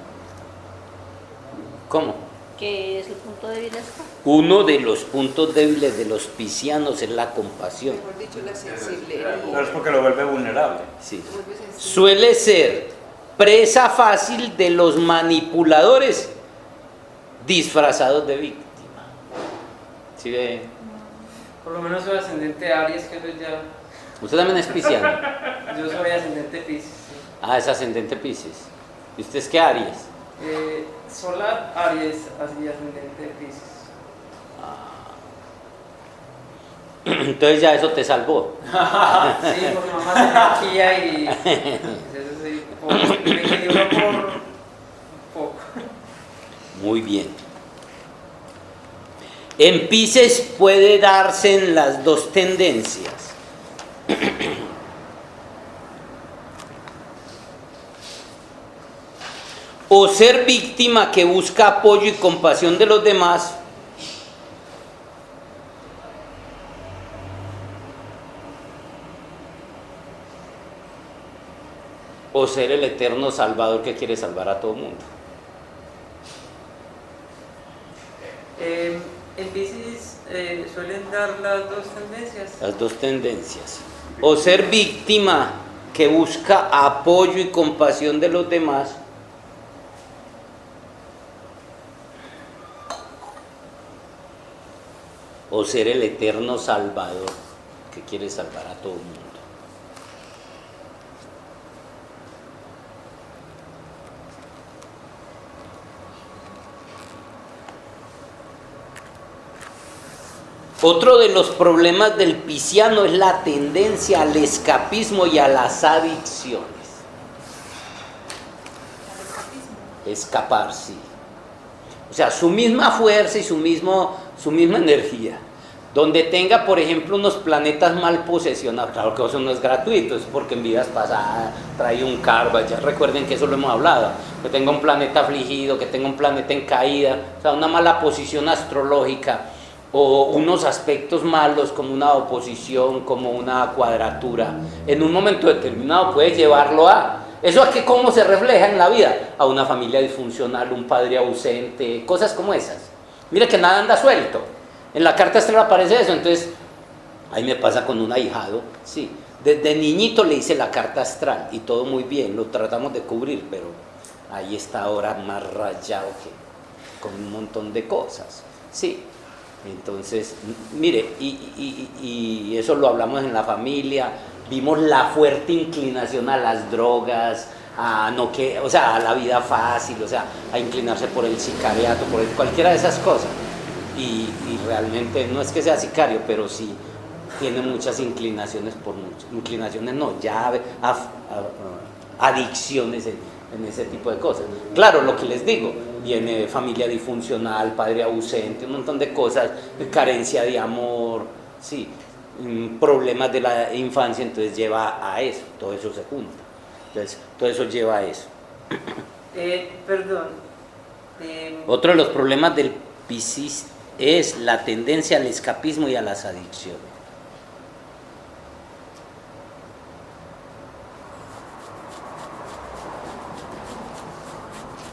¿Cómo? ¿Qué es el punto débil esto? Uno de los puntos débiles de los piscianos es la compasión. Mejor dicho, la sensibilidad. No es porque lo vuelve vulnerable. Sí. Vuelve sensible. Suele ser presa fácil de los manipuladores disfrazados de víctima. ¿Sí ve? Por lo menos soy ascendente Aries, que eso ya... Usted también es pisciano. Yo soy ascendente Piscis. Sí. Ah, es ascendente Piscis. ¿Y usted es qué Aries? Solar Aries, así ascendente Piscis. Entonces ya eso te salvó. Sí, porque mamá hace energía y eso sí, me equilibro por poco. Muy bien. En Piscis puede darse en las dos tendencias. O ser víctima que busca apoyo y compasión de los demás, o ser el eterno salvador que quiere salvar a todo el mundo. En Piscis suelen dar las dos tendencias. Las dos tendencias. O ser víctima que busca apoyo y compasión de los demás, o ser el eterno salvador que quiere salvar a todo el mundo. Otro de los problemas del pisciano es la tendencia al escapismo y a las adicciones. Escapar, sí. O sea, su misma fuerza y su misma energía. Donde tenga, por ejemplo, unos planetas mal posesionados, claro que eso no es gratuito, es porque en vidas pasadas trae un karma, ya recuerden que eso lo hemos hablado, que tenga un planeta afligido, que tenga un planeta en caída, o sea, una mala posición astrológica, o unos aspectos malos como una oposición, como una cuadratura, en un momento determinado puede llevarlo a... ¿Eso a qué cómo se refleja en la vida? A una familia disfuncional, un padre ausente, cosas como esas. Mire que nada anda suelto. En la carta astral aparece eso, entonces, ahí me pasa con un ahijado, sí. Desde niñito le hice la carta astral y todo muy bien, lo tratamos de cubrir, pero ahí está ahora más rayado que con un montón de cosas, sí. Entonces, mire, y eso lo hablamos en la familia, vimos la fuerte inclinación a las drogas, a la vida fácil, o sea, a inclinarse por el sicariato, por cualquiera de esas cosas. Y realmente no es que sea sicario, pero sí tiene muchas inclinaciones adicciones en ese tipo de cosas. Claro, lo que les digo, viene familia disfuncional, padre ausente, un montón de cosas, carencia de amor, sí, problemas de la infancia, entonces lleva a eso, todo eso se junta, entonces todo eso lleva a eso. Perdón. Otro de los problemas del Piscis es la tendencia al escapismo y a las adicciones.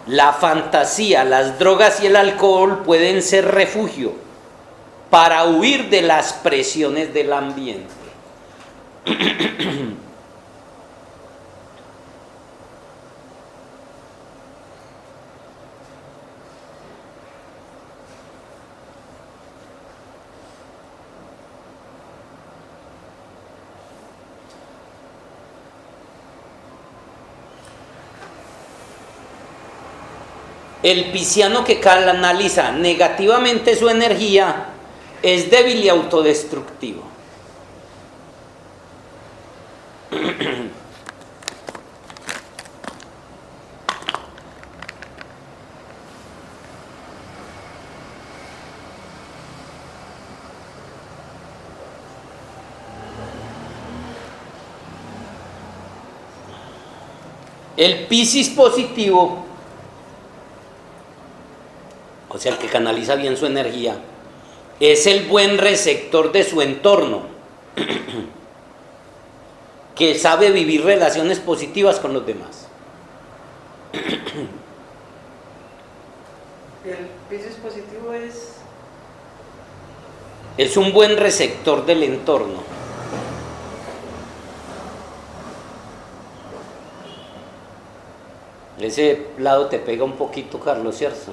La fantasía, las drogas y el alcohol pueden ser refugio para huir de las presiones del ambiente. El pisciano que canaliza negativamente su energía es débil y autodestructivo. El Piscis positivo, o sea, el que canaliza bien su energía, es el buen receptor de su entorno, que sabe vivir relaciones positivas con los demás. El Piscis positivo Es un buen receptor del entorno. Ese lado te pega un poquito, Carlos, ¿cierto?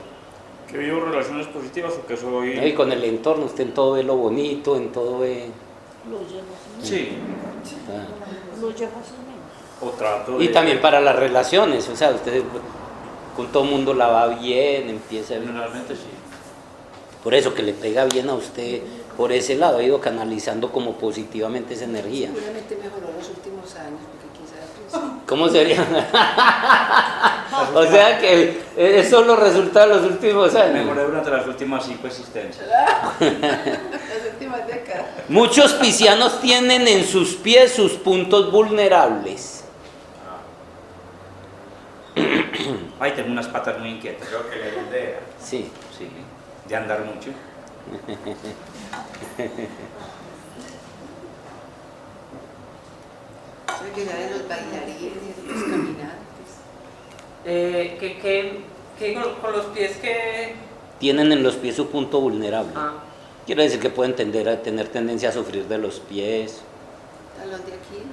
¿Que vivo relaciones positivas o que soy...? Y con el entorno, usted en todo ve lo bonito, en todo ve... Fluye más o menos. Sí. Fluye más o menos. O trato de... Y también para las relaciones, o sea, usted con todo el mundo la va bien, empieza a... Generalmente sí. Por eso que le pega bien a usted por ese lado, ha ido canalizando como positivamente esa energía. Seguramente mejoró los últimos años, porque quién sabe al principio. ¿Cómo sería? O sea que eso lo resulta de los últimos años. Mejoré durante las últimas 5 existencias. Las últimas décadas. Muchos piscianos tienen en sus pies sus puntos vulnerables. Ay, tengo unas patas muy inquietas. Creo que le idea. Sí. Sí, de andar mucho. Soy que ya de los bailarines, los caminantes. que con los pies que... Tienen en los pies su punto vulnerable. Ah, Quiere decir que pueden tender a tener tendencia a sufrir de los pies. Talón de Aquiles.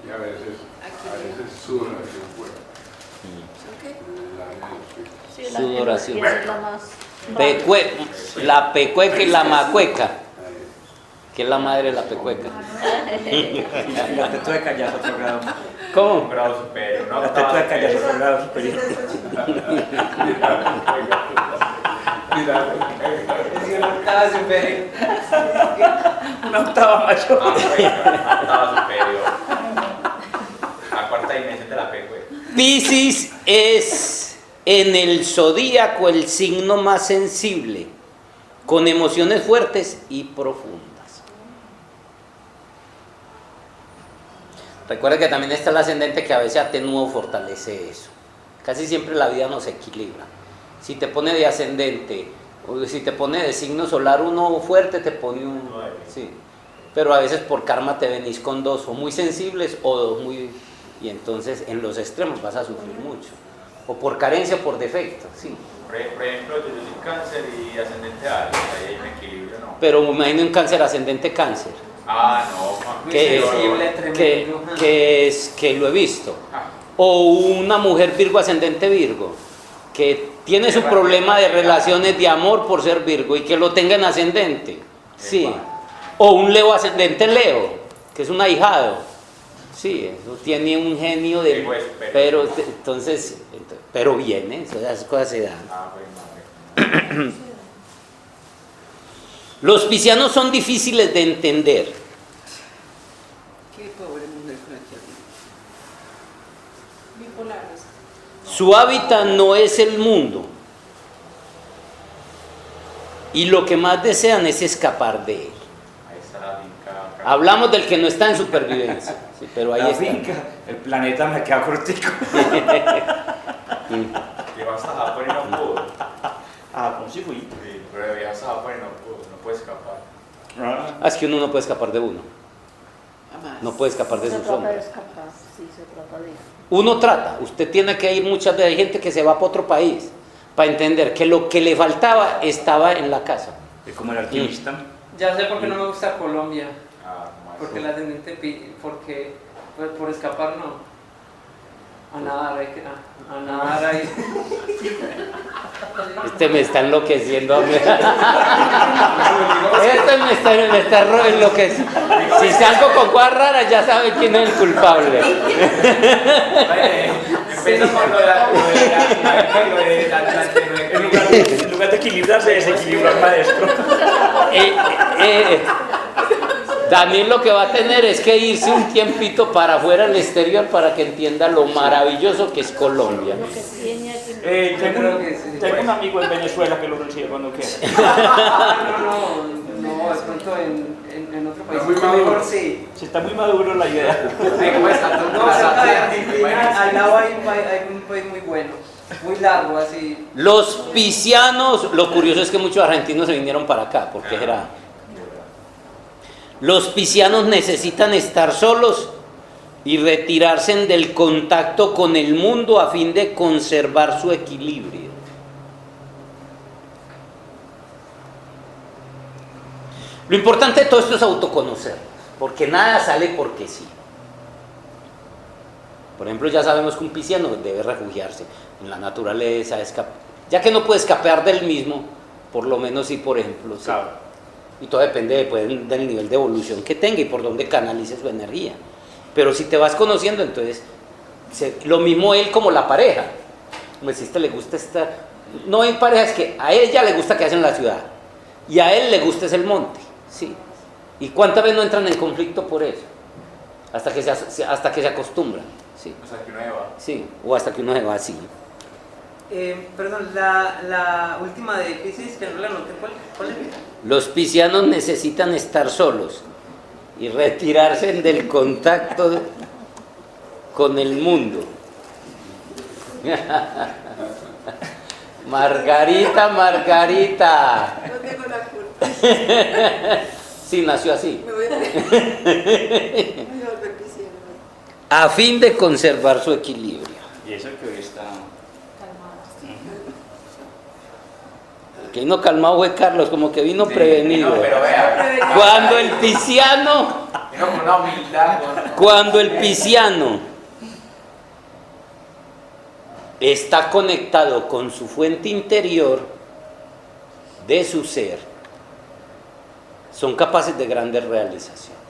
Y a veces sudan hacia afuera. ¿Son qué? El área de los pies. Sí, Sudoración. es la más... La pecueca y la macueca, que es la madre de la pecueca. La tetueca ya es otro grado. Un ¿Cómo? grado superior, ¿no? La tetueca ya es otro grado superior. es que no estaba superior. Una octava mayor. Octava superior. La cuarta dimensión de la P, güey. Piscis es en el zodíaco el signo más sensible, con emociones fuertes y profundas. Recuerda que también está el ascendente, que a veces atenúa o fortalece eso. Casi siempre la vida nos equilibra. Si te pone de ascendente, o si te pone de signo solar uno fuerte, te pone un... Sí. Pero a veces por karma te venís con dos, o muy sensibles o dos muy... Y entonces en los extremos vas a sufrir mucho. O por carencia o por defecto, sí. Por ejemplo, yo soy cáncer y ascendente Aries, ahí hay un equilibrio, ¿no? Pero imagino un cáncer ascendente cáncer, Ah, no, Muy que, sensible, tremendo. que lo he visto. O una mujer Virgo ascendente Virgo, que tiene su problema de relaciones de amor por ser Virgo y que lo tenga en ascendente. Sí. O un Leo ascendente Leo, que es un ahijado. Sí, eso tiene un genio de... Sí, pues, pero entonces, pero viene, esas cosas se dan. Ah, pues madre. Los piscianos son difíciles de entender. Qué pobre mujer con aquí arriba. Bipolares. Su hábitat no es el mundo. Y lo que más desean es escapar de él. Ahí está la finca. Hablamos del que no está en supervivencia. Sí, pero ahí La está. finca, el planeta me queda cortico. Llevas a Japón y no pudo. Ah, pues sí fui. Sí, pero llevas a Japón y no pudo, no puede escapar. Ah, es que uno no puede escapar de uno. Jamás. No puede escapar de Se su trata de sombra. escapar, sí, se trata de... Uno trata, usted tiene que ir, muchas veces hay gente que se va para otro país para entender que lo que le faltaba estaba en la casa. Es como el alquimista. Ya sé por qué no me gusta Colombia. Ah, más. Porque el ascendente, porque pues, por escapar no. A nadar hay que... A nadar ahí. Este me está enloqueciendo, hombre. Este me está enloqueciendo. Si salgo con cosas raras, ya sabe quién es el culpable. Empezó con lo de la En lugar de equilibrarse, desequilibra al maestro. Daniel lo que va a tener es que irse un tiempito para afuera al exterior para que entienda lo maravilloso que es Colombia. Lo que tiene aquí... Tengo un amigo en Venezuela que lo recibe cuando quiera. No, es pronto en otro país. Está muy maduro. Mejor sí. Si está muy maduro la idea. No, cerca de Argentina, al lado hay un país muy bueno. muy largo así. Los piscianos, lo curioso es que muchos argentinos se vinieron para acá, porque era... Los piscianos necesitan estar solos y retirarse del contacto con el mundo a fin de conservar su equilibrio. Lo importante de todo esto es autoconocer, porque nada sale porque sí. Por ejemplo, ya sabemos que un pisciano debe refugiarse en la naturaleza, ya que no puede escapar del mismo, por lo menos sí, por ejemplo. Sí. Claro. Y todo depende del nivel de evolución que tenga y por dónde canalice su energía. Pero si te vas conociendo, entonces, lo mismo él como la pareja. Como si a este le gusta estar... No hay parejas que a ella le gusta quedarse en la ciudad y a él le gusta es el monte. Sí. ¿Y cuántas veces no entran en conflicto por eso? Hasta que se acostumbran. Sí. O sea, que uno se va. Sí, o hasta que uno se va así. Perdón, la última de Piscis, que no la anoté, ¿cuál es? Los piscianos necesitan estar solos y retirarse del contacto con el mundo. Margarita. No tengo la culpa. Sí, nació así. Me voy a volver pisciano. A fin de conservar su equilibrio. Y eso que hoy está... Que vino calmado fue Carlos, como que vino prevenido. No, pero vea. Cuando el pisciano... Vino con una humildad. Cuando el pisciano está conectado con su fuente interior de su ser, son capaces de grandes realizaciones.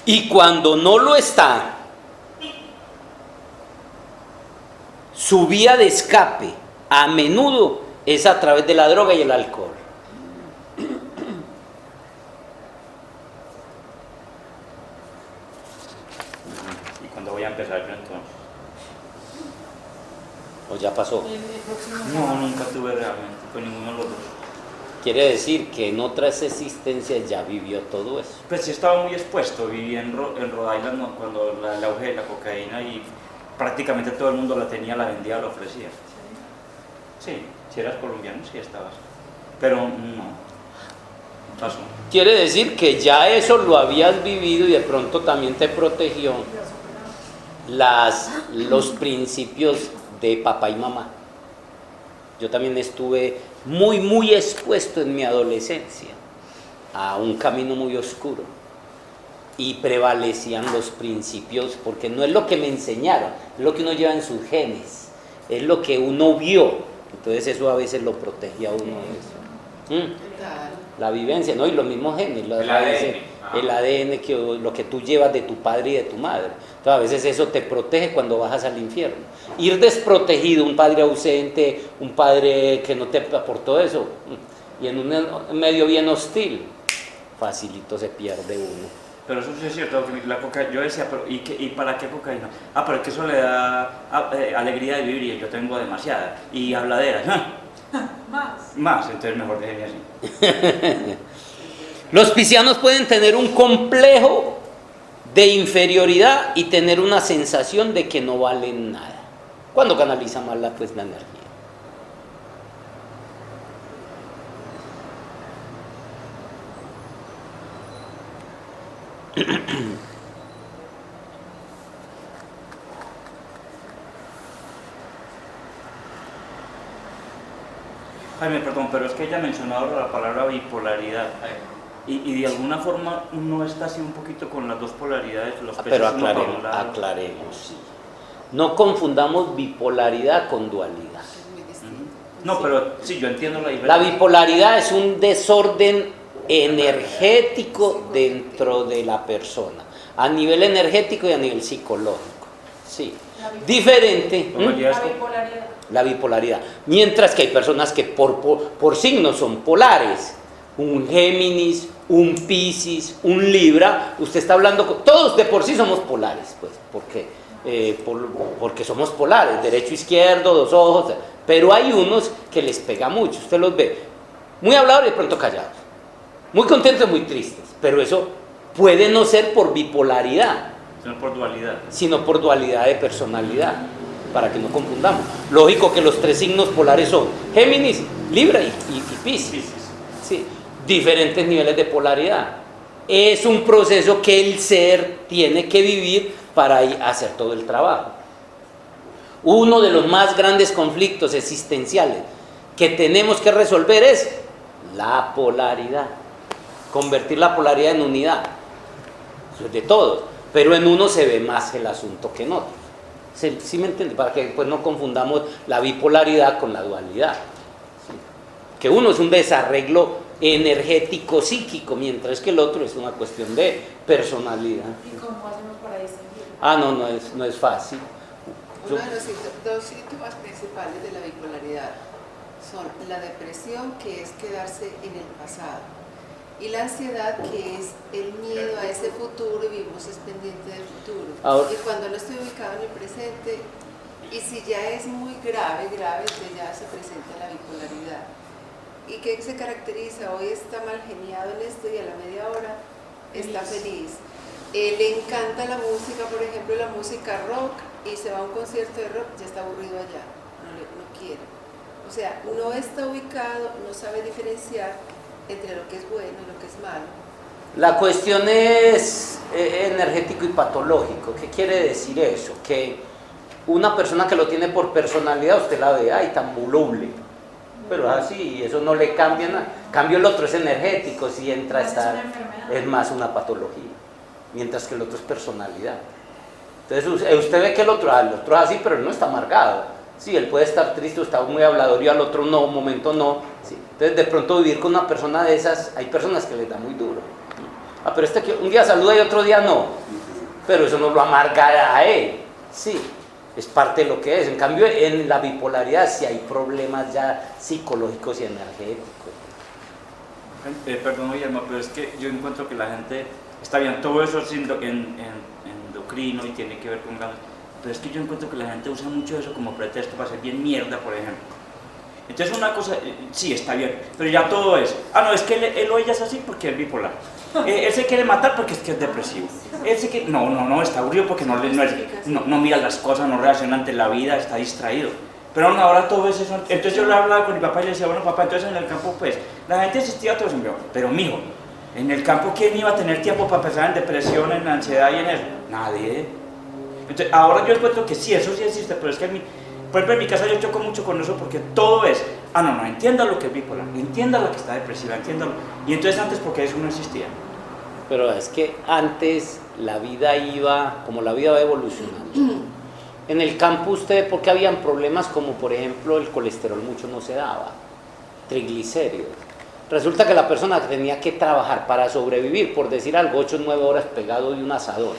Y cuando no lo está, su vía de escape a menudo es a través de la droga y el alcohol. ¿Y cuándo voy a empezar yo entonces? ¿O ya pasó? No, nunca tuve realmente con ninguno de los dos. Quiere decir que en otras existencias ya vivió todo eso. Pues sí estaba muy expuesto, viví en Rhode Island, ¿no? Cuando el auge de la cocaína, y prácticamente todo el mundo la tenía, la vendía, la ofrecía. Sí, si eras colombiano sí estabas, pero no pasó. Quiere decir que ya eso lo habías vivido y de pronto también te protegió los principios de papá y mamá. Yo también estuve muy expuesto en mi adolescencia a un camino muy oscuro y prevalecían los principios, porque no es lo que me enseñaron, es lo que uno lleva en sus genes, es lo que uno vio, entonces eso a veces lo protege a uno de eso. La vivencia, ¿no? Y los mismos genes, el ADN, lo que tú llevas de tu padre y de tu madre. Entonces a veces eso te protege cuando bajas al infierno. Ir desprotegido, un padre ausente, un padre que no te aportó eso, y en un medio bien hostil, facilito se pierde uno. Pero eso sí es cierto, la cocaína, yo decía, pero ¿y para qué cocaína? Pero es que eso le da alegría de vivir y yo tengo demasiada. Y habladera, más, entonces mejor déjenme así. Los piscianos pueden tener un complejo de inferioridad y tener una sensación de que no valen nada cuando canalizan mal la energía. Jaime, perdón, pero es que ella ha mencionado la palabra bipolaridad. Y de alguna forma uno está así un poquito con las dos polaridades. Pero aclaremos, sí. No confundamos bipolaridad con dualidad. No, pero sí, yo entiendo la diferencia. La bipolaridad es un desorden energético dentro de la persona, a nivel energético y a nivel psicológico. Sí. Diferente. La bipolaridad. Mientras que hay personas que por signos son polares. Un Géminis, un Piscis, un Libra. Usted está hablando, todos de por sí somos polares, pues, porque somos polares, derecho, izquierdo, dos ojos. Pero hay unos que les pega mucho, usted los ve muy habladores y de pronto callados, muy contentos, muy tristes, pero eso puede no ser por bipolaridad, sino por dualidad de personalidad, para que no confundamos. Lógico que los 3 signos polares son Géminis, Libra y Piscis. Sí, diferentes niveles de polaridad. Es un proceso que el ser tiene que vivir para hacer todo el trabajo. Uno de los más grandes conflictos existenciales que tenemos que resolver es la polaridad. Convertir la polaridad en unidad. Eso es de todos. Pero en uno se ve más el asunto que en otros. ¿Sí me entiende? Para que pues no confundamos la bipolaridad con la dualidad. ¿Sí? Que uno es un desarreglo energético psíquico, mientras que el otro es una cuestión de personalidad. ¿Y cómo hacemos para distinguir? No es fácil. Uno de los dos síntomas principales de la bipolaridad son la depresión, que es quedarse en el pasado, y la ansiedad, que es el miedo a ese futuro y vivimos es pendiente del futuro. Ahora, y cuando no estoy ubicado en el presente, y si ya es muy grave, entonces ya se presenta la bipolaridad. ¿Y qué se caracteriza? Hoy está mal geniado en esto y a la media hora está feliz. Le encanta la música, por ejemplo, la música rock, y se va a un concierto de rock, ya está aburrido allá, no quiere. O sea, no está ubicado, no sabe diferenciar entre lo que es bueno y lo que es malo. la cuestión es energético y patológico. ¿Qué quiere decir eso? Que una persona que lo tiene por personalidad, usted la ve, ay, tan voluble, pero es así, eso no le cambia nada. En cambio el otro es energético, si entra a estar, es más una patología, mientras que el otro es personalidad. Entonces usted ve que el otro es así, pero él no está amargado. Sí, él puede estar triste, está muy hablador, y al otro no, un momento no. Sí. Entonces de pronto vivir con una persona de esas, hay personas que les da muy duro. Pero que un día saluda y otro día no, pero eso no lo amarga a él. Sí, es parte de lo que es. En cambio en la bipolaridad sí hay problemas ya psicológicos y energéticos. Perdón, Guillermo, pero es que yo encuentro que la gente está bien, todo eso es endocrino y tiene que ver con ganas, pero es que yo encuentro que la gente usa mucho eso como pretexto para ser bien mierda, por ejemplo. Entonces una cosa, sí, está bien, pero ya todo es, no, es que él o ella es así porque es bipolar. Él se quiere matar porque es que es depresivo. Él se quiere, no, está aburrido porque no mira las cosas, no reacciona ante la vida, está distraído. Pero ahora todo eso, entonces yo le hablaba con mi papá y le decía, bueno papá, entonces en el campo pues, la gente asistía a todo eso, pero mijo, en el campo ¿quién iba a tener tiempo para pensar en depresión, en ansiedad y en eso? Nadie. Entonces ahora yo encuentro que sí, eso sí existe, pero es que por ejemplo en mi casa yo choco mucho con eso porque todo es, no, entienda lo que es bipolar, entienda lo que está depresiva, entiéndalo. Y entonces antes, porque eso no existía. Pero es que antes la vida iba, como la vida va evolucionando. En el campo usted, porque habían problemas como por ejemplo el colesterol mucho no se daba, triglicéridos. Resulta que la persona que tenía que trabajar para sobrevivir, por decir algo, 8 o 9 horas pegado de un asador.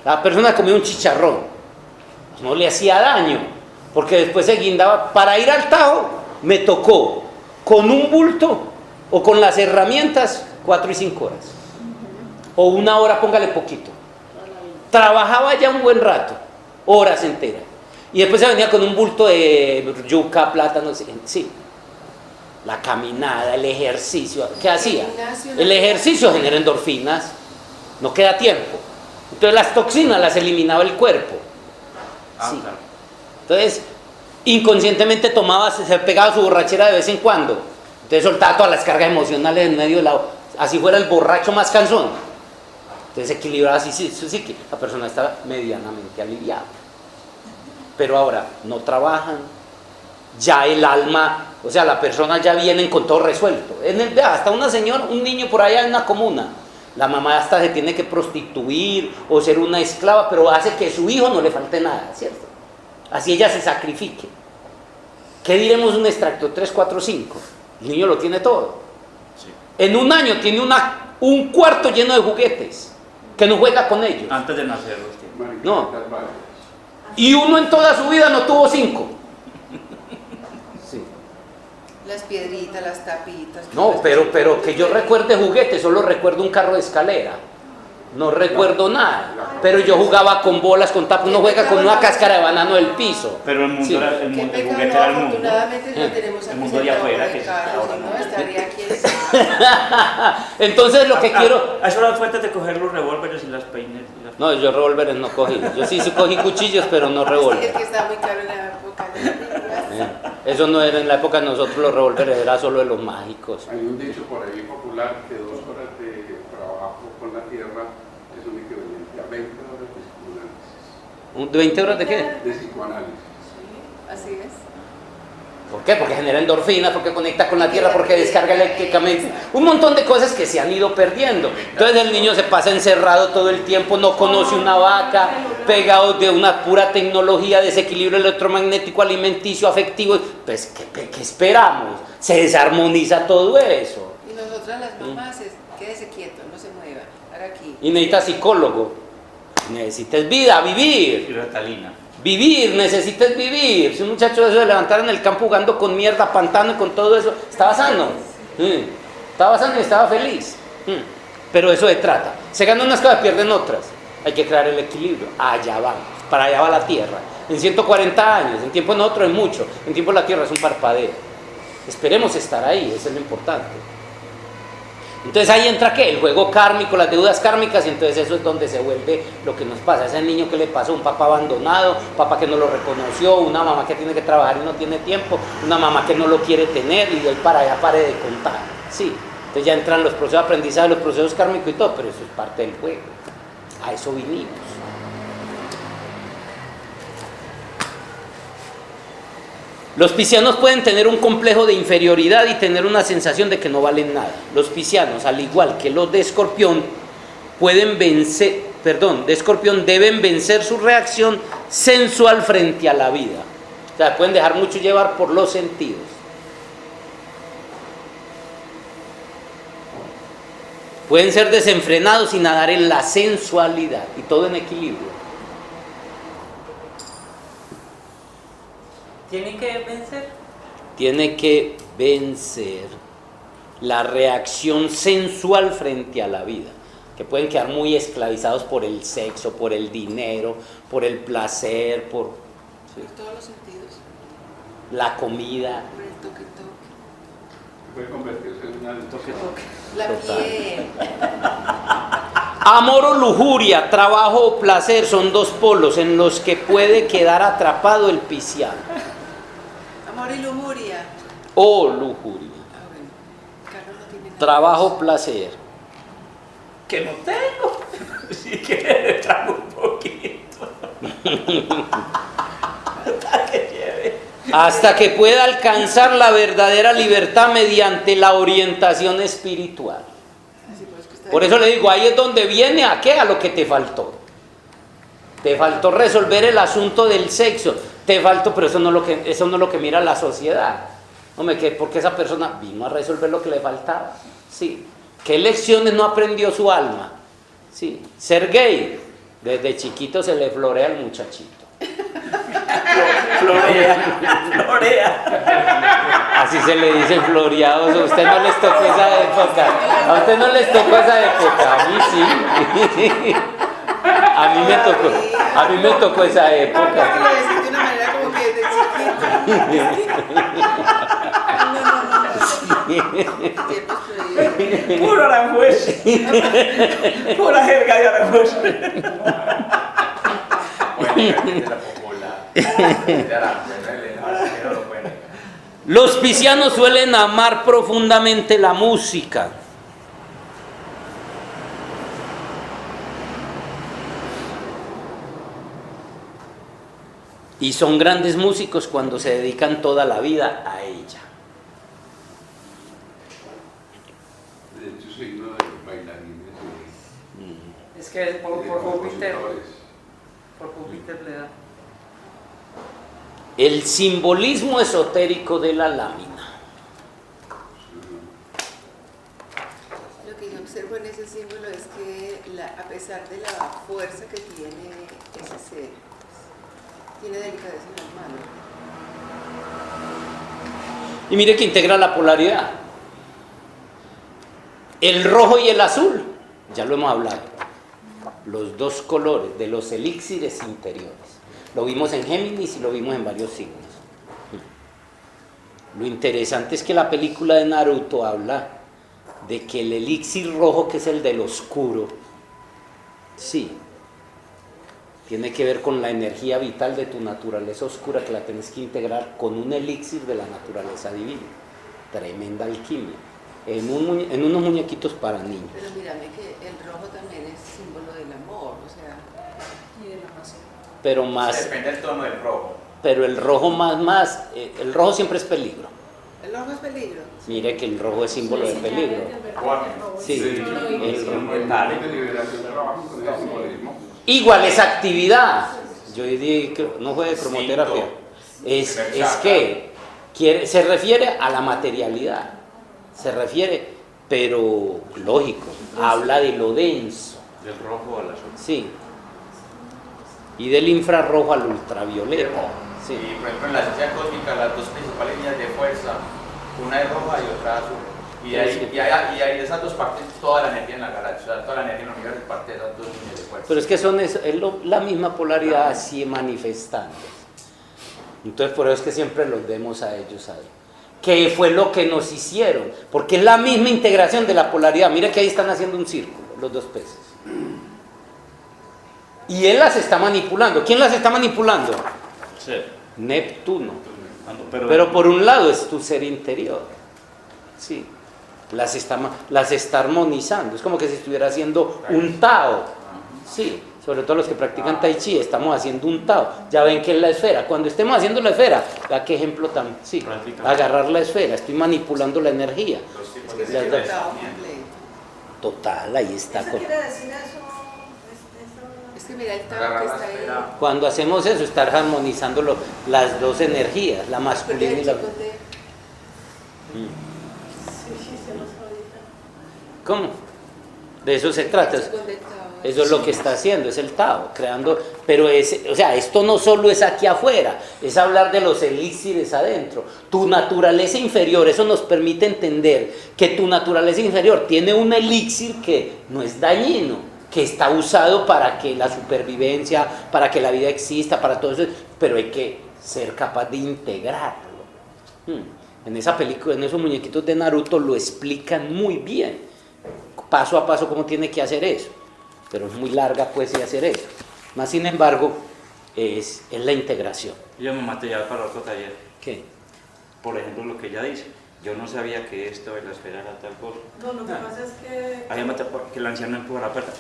La persona comía un chicharrón, no le hacía daño, porque después se guindaba. Para ir al Tajo me tocó con un bulto o con las herramientas 4 y 5 horas, o 1 hora, póngale poquito. Trabajaba ya un buen rato, horas enteras, y después se venía con un bulto de yuca, plátano, sí. La caminada, el ejercicio, ¿qué hacía? El ejercicio genera endorfinas, no queda tiempo. Entonces las toxinas las eliminaba el cuerpo. Sí. Claro. Entonces, inconscientemente se pegaba su borrachera de vez en cuando. Entonces soltaba todas las cargas emocionales en medio de así fuera el borracho más cansón. Entonces equilibraba así, sí, que la persona estaba medianamente aliviada. Pero ahora no trabajan, ya el alma, o sea, la persona ya viene con todo resuelto. Hasta un niño por allá en una comuna, la mamá hasta se tiene que prostituir o ser una esclava, pero hace que a su hijo no le falte nada, ¿cierto? Así ella se sacrifique. ¿Qué diremos un extracto 3, 4, 5? El niño lo tiene todo. Sí. En un año tiene un cuarto lleno de juguetes, que no juega con ellos. Antes de nacer. No. Y uno en toda su vida no tuvo 5. Sí. Las piedritas, las tapitas. No, pero que yo recuerde juguetes, solo recuerdo un carro de escalera. No recuerdo nada, pero yo jugaba con bolas, con tapos, uno juega con una cáscara de banano del piso. Pero el mundo Sí. era el Qué mundo, el pecado, juguete era el mundo. afortunadamente no tenemos El aquí mundo de sentado afuera, con que el es carro, ahora si no. no estaría aquí Entonces lo que quiero... A eso las fuentes de coger los revólveres y las peines. No, yo revólveres no cogí. Yo sí cogí cuchillos, pero no Es revólveres. que estaba muy caro en la época de las películas. Eso no era en la época de nosotros, los revólveres era solo de los mágicos. Hay un dicho por ahí popular que 2 horas de trabajo con la tierra es un equivalente a 20 horas de psicoanálisis. ¿20 horas de qué? De psicoanálisis. Así es. ¿Por qué? Porque genera endorfinas, porque conecta con la tierra, porque descarga eléctricamente. Un montón de cosas que se han ido perdiendo. Entonces el niño se pasa encerrado todo el tiempo, no conoce una vaca, pegado de una pura tecnología, desequilibrio electromagnético, alimenticio, afectivo. Pues, ¿qué esperamos? Se desarmoniza todo eso. Y nosotras las mamás, quédese quieto, no se mueva, haga aquí. Y necesita psicólogo. Necesitas vida, vivir. Y Ritalina. Vivir, necesitas vivir. Si un muchacho de eso se levantara en el campo jugando con mierda, pantano y con todo eso, estaba sano. Estaba sano y estaba feliz. Pero eso se trata. Se ganan unas cosas, pierden otras. Hay que crear el equilibrio. Allá vamos. Para allá va la tierra. En 140 años, en tiempo de nosotros es mucho. En tiempo de la tierra es un parpadeo. Esperemos estar ahí, eso es lo importante. Entonces ahí entra ¿qué? El juego kármico, las deudas kármicas, y entonces eso es donde se vuelve lo que nos pasa. Ese niño que le pasó, un papá abandonado, papá que no lo reconoció, una mamá que tiene que trabajar y no tiene tiempo, una mamá que no lo quiere tener, y de ahí para allá pare de contar. Sí, entonces ya entran los procesos de aprendizaje, los procesos kármicos y todo, pero eso es parte del juego. A eso vinimos. Los piscianos pueden tener un complejo de inferioridad y tener una sensación de que no valen nada. Los piscianos, al igual que los de Escorpión, deben vencer su reacción sensual frente a la vida. O sea, pueden dejar mucho llevar por los sentidos. Pueden ser desenfrenados y nadar en la sensualidad, y todo en equilibrio. ¿Tiene que vencer? Tiene que vencer la reacción sensual frente a la vida, que pueden quedar muy esclavizados por el sexo, por el dinero, por el placer, por todos los sentidos. la comida. Por el toque. Puede convertirse en una Toque. La Total. piel. Amor o lujuria, trabajo o placer son dos polos en los que puede quedar atrapado el pisciano. Amor y lujuria. O lujuria. Bueno. Carlos no tiene nada. Trabajo, placer. Que no tengo. Si quiere, trago un poquito. Hasta que pueda alcanzar la verdadera libertad mediante la orientación espiritual. Así pues que está Por eso le digo, ahí es donde viene a qué, a lo que te faltó. Te faltó resolver el asunto del sexo. Te faltó, pero eso no es lo que mira la sociedad. Hombre, porque esa persona vino a resolver lo que le faltaba. Sí. ¿Qué lecciones no aprendió su alma? Sí. Ser gay, desde chiquito se le florea al muchachito. Florea. Así se le dice floreados. A usted no les tocó esa época. A usted no les tocó esa época. A mí sí. A mí me tocó esa Es que época. lo decís de una manera como que desde chiquito. Tiempos prohibidos. Puro Aranjuez. Pura jerga de Aranjuez. Bueno, de la popular. De Aranjuez, no lo pueden negar. Los piscianos suelen amar profundamente la música. Y son grandes músicos cuando se dedican toda la vida a ella. De hecho, signo de bailarines Es que por y de Júpiter, compositores. por Júpiter le da. El simbolismo esotérico de la lámina. Lo que yo observo en ese símbolo es que a pesar de la fuerza que tiene ese ser, tiene delicadeza en las manos. Y mire que integra la polaridad. El rojo y el azul, ya lo hemos hablado. los dos colores de los elixires interiores. Lo vimos en Géminis y lo vimos en varios signos. Lo interesante es que la película de Naruto habla de que el elixir rojo, que es el del oscuro, sí, tiene que ver con la energía vital de tu naturaleza oscura, que la tienes que integrar con un elixir de la naturaleza divina. Tremenda alquimia. En unos muñequitos para niños. Pero mírame que el rojo también es símbolo del amor, o sea, Y de la pasión. Pero más, Depende del tono del rojo. pero el rojo el rojo siempre es peligro. el rojo es peligro. Mire que el rojo es símbolo de peligro. Sí, Sí, el rojo. el de liberación trabajo con el simbolismo. Igual es actividad. Yo diría que no fue de cromoterapia. Es que se refiere a la materialidad. Se refiere, pero lógico, habla de lo denso. Del rojo al azul. Sí. Y del infrarrojo al ultravioleta. Sí. Y por ejemplo en la ciencia cósmica las dos principales líneas de fuerza, una es roja y otra azul. Y hay de esas dos partes toda la energía en la galaxia, o sea, toda la energía en el universo es parte de esas dos líneas de fuerza. Pero es que la misma polaridad así manifestando. Entonces por eso es que siempre los vemos a ellos ahí. ¿Qué fue lo que nos hicieron? Porque es la misma integración de la polaridad. Mira que ahí están haciendo un círculo, los dos peces. Y él las está manipulando. ¿Quién las está manipulando? Sí. Neptuno. Pero Pero por un lado es tu ser interior. Sí. Las está armonizando. Es como que si estuviera haciendo un Tao. Sí. Sobre todo los que practican Tai Chi, estamos haciendo un Tao. Ya ven que es la esfera. Cuando estemos haciendo la esfera, vea qué ejemplo tan. Sí. Agarrar la esfera. Estoy manipulando la energía. Es que es Las un dos. Tao completo. Total, ahí está. ¿Eso quiere decir eso? Es que mira el Tao que está ahí. Cuando hacemos eso, estar armonizando las dos energías, la masculina y la. Chicos de- Sí, se lo sabía. ¿Cómo? De eso se trata. chicos de Tao. Eso es lo que está haciendo, es el Tao, creando, pero o sea, esto no solo es aquí afuera, es hablar de los elixires adentro. Tu naturaleza inferior, eso nos permite entender que tu naturaleza inferior tiene un elixir que no es dañino, que está usado para que la supervivencia, para que la vida exista, para todo eso, pero hay que ser capaz de integrarlo. En esa película, en esos muñequitos de Naruto lo explican muy bien, paso a paso cómo tiene que hacer eso. Pero es muy larga pues y hacer eso. Más sin embargo, es la integración. yo me material para otro taller. ¿Qué? Por ejemplo, lo que ella dice. Yo no sabía que esto de la esfera era tal cosa. No, lo que pasa es que... Hay que el anciano empuja la puerta.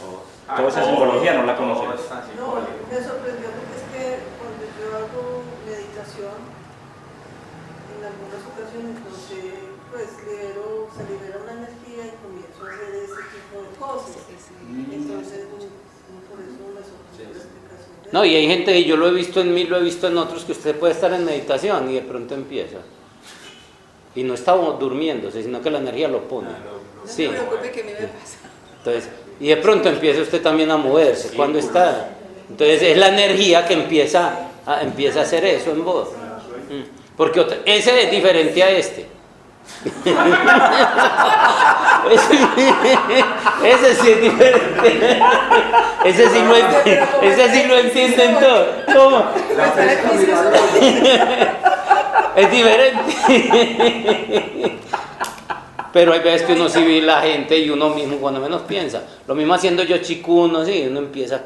Toda esa simbología no la conocemos. No, me sorprendió porque es que cuando yo hago meditación, en algunas ocasiones donde pues se libera una energía y comienzo a hacer ese tipo de cosas. Entonces, por eso me sorprendió la explicación. No, y hay gente, y yo lo he visto en mí, lo he visto en otros, que usted puede estar en meditación y de pronto empieza. Y no está durmiéndose, sino que la energía lo pone. No Sí. se preocupe que a mí me pasa. Entonces, y de pronto empieza usted también a moverse. Cuando está. Entonces es la energía que empieza a hacer eso en vos. Porque ese es diferente a este. Ese sí es diferente. Ese sí lo entienden todos. ¿Cómo? Es diferente. Pero hay veces que uno sí ve la gente y uno mismo cuando menos piensa. Lo mismo haciendo yo chicuno, sí, uno empieza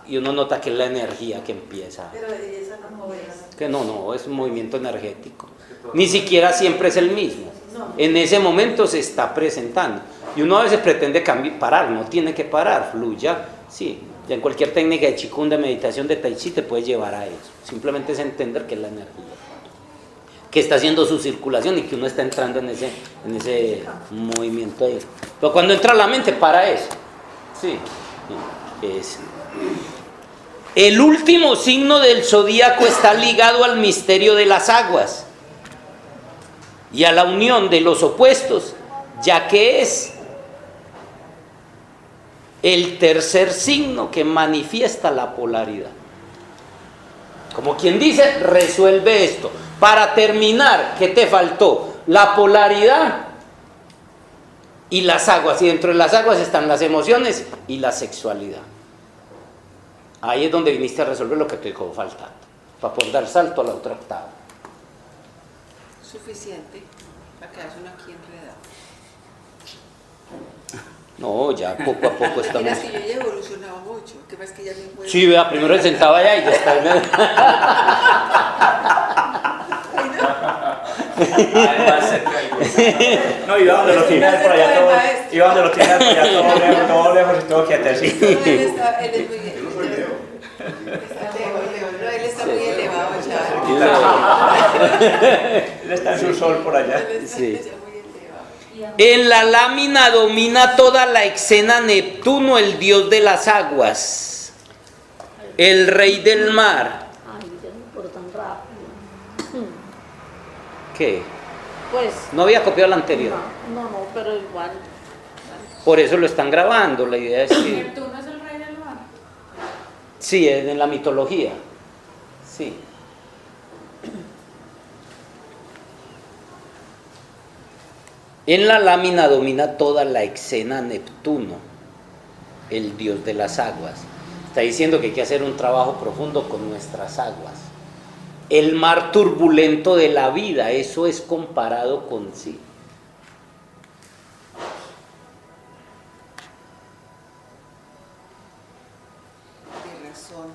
y uno nota que es la energía que empieza. Pero esa no es. Que no, es un movimiento energético. Ni siquiera siempre es el mismo. En ese momento se está presentando. Y uno a veces pretende parar, no tiene que parar, fluya. Sí, ya en cualquier técnica de Qigong, de meditación, de Tai Chi te puede llevar a eso. Simplemente es entender que es la energía, que está haciendo su circulación y que uno está entrando en ese movimiento ahí. Pero cuando entra la mente, para eso. Sí, es. El último signo del zodíaco está ligado al misterio de las aguas y a la unión de los opuestos, ya que es el tercer signo que manifiesta la polaridad. Como quien dice, resuelve esto. Para terminar, ¿qué te faltó? La polaridad y las aguas, y dentro de las aguas están las emociones y la sexualidad. Ahí es donde viniste a resolver lo que te quedó faltando, para poder dar salto a la otra octava. Suficiente para quedarse uno aquí enredado. No, ya poco a poco estamos... Mira, es que yo ya he evolucionado mucho, que más que ya me puedo... Sí, vea, primero se sentaba allá y ya está. No, iba donde lo tiene por allá todo, iba donde lo tiene por allá todo lejos y todo quietecito. Él es muy bien. Él está muy elevado ya. Él está en su sol por allá. Sí. En la lámina domina toda la escena Neptuno, el dios de las aguas, el rey del mar. Ay, ya no por tan rápido. ¿Qué? Pues, No había copiado la anterior. no, pero igual. Por eso lo están grabando. La idea es que... ¿Neptuno es el rey del mar? Sí, es en la mitología. Sí. En la lámina domina toda la escena Neptuno, el dios de las aguas. Está diciendo que hay que hacer un trabajo profundo con nuestras aguas. El mar turbulento de la vida, eso es comparado con sí.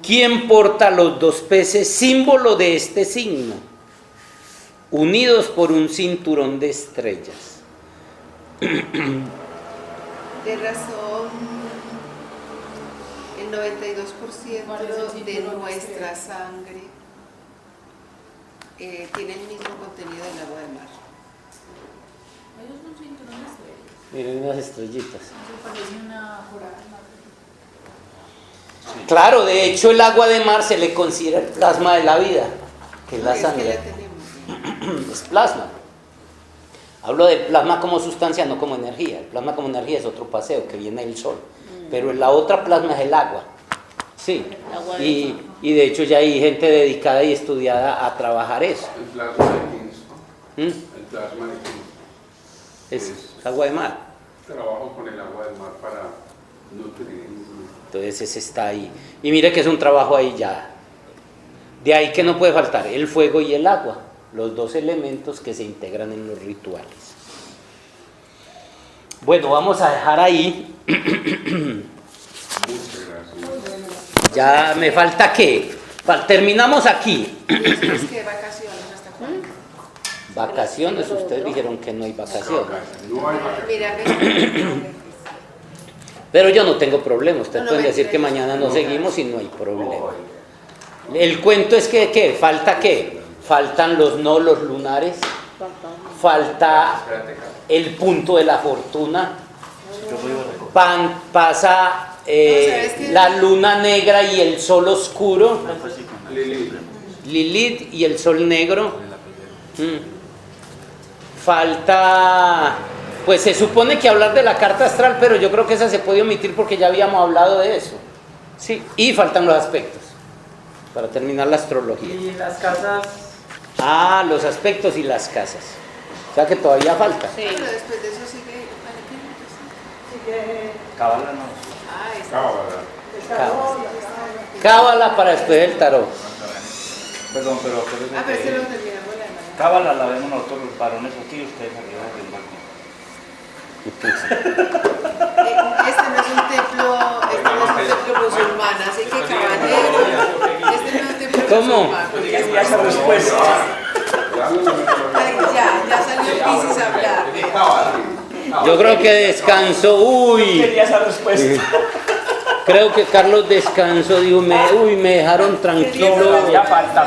¿Quién porta los dos peces, símbolo de este signo, unidos por un cinturón de estrellas? De razón, el 92% de nuestra sangre tiene el mismo contenido del agua del mar. Ellos son cinturón de estrellas. Miren unas estrellitas. Eso parece una coral. Claro, de hecho el agua de mar se le considera el plasma de la vida, que es la sangre. Es plasma. Hablo del plasma como sustancia, no como energía. El plasma como energía es otro paseo que viene del sol. Pero la otra plasma es el agua. Sí. Y de hecho ya hay gente dedicada y estudiada a trabajar eso. El plasma de Kingston. El plasma de Kingston. Es agua de mar. Trabajo con el agua del mar para nutrir. Entonces ese está ahí. Y mire que es un trabajo ahí ya. De ahí que no puede faltar el fuego y el agua, los dos elementos que se integran en los rituales. Bueno, vamos a dejar ahí. Muchas gracias. Ya me falta qué. Terminamos aquí. ¿Es que vacaciones hasta cuándo? Vacaciones, ustedes dijeron que no hay vacaciones. No hay vacaciones. Mira, Pero yo no tengo problema. Ustedes No, pueden no, decir que no, mañana no, no seguimos y no hay problema. El cuento es que ¿qué? ¿Falta qué? Faltan los nodos lunares. Falta el punto de la fortuna. Pasa la luna negra y el sol oscuro. Lilith y el sol negro. Falta, pues se supone que hablar de la carta astral, pero yo creo que esa se puede omitir porque ya habíamos hablado de eso. Sí, y faltan los aspectos para terminar la astrología. Y las casas. Ah, los aspectos y las casas. O sea que todavía falta. Sí. pero después de eso sigue. Cábala no. Ah, esa. Cábala. Cábala para después del tarot. Perdón, pero Ah, pero ese lo terminamos la mañana. Cábala la vemos nosotros los varones aquí, ustedes arriba del balcón. Este no es un templo musulmán, así que caballero, este no es un templo ¿Cómo? musulmán. Ya esa respuesta. Ay, ya salió Piscis a hablar. Yo creo que descansó. Uy, Quería esa respuesta. creo que Carlos descansó. Dijo, me dejaron tranquilo. Ya falta.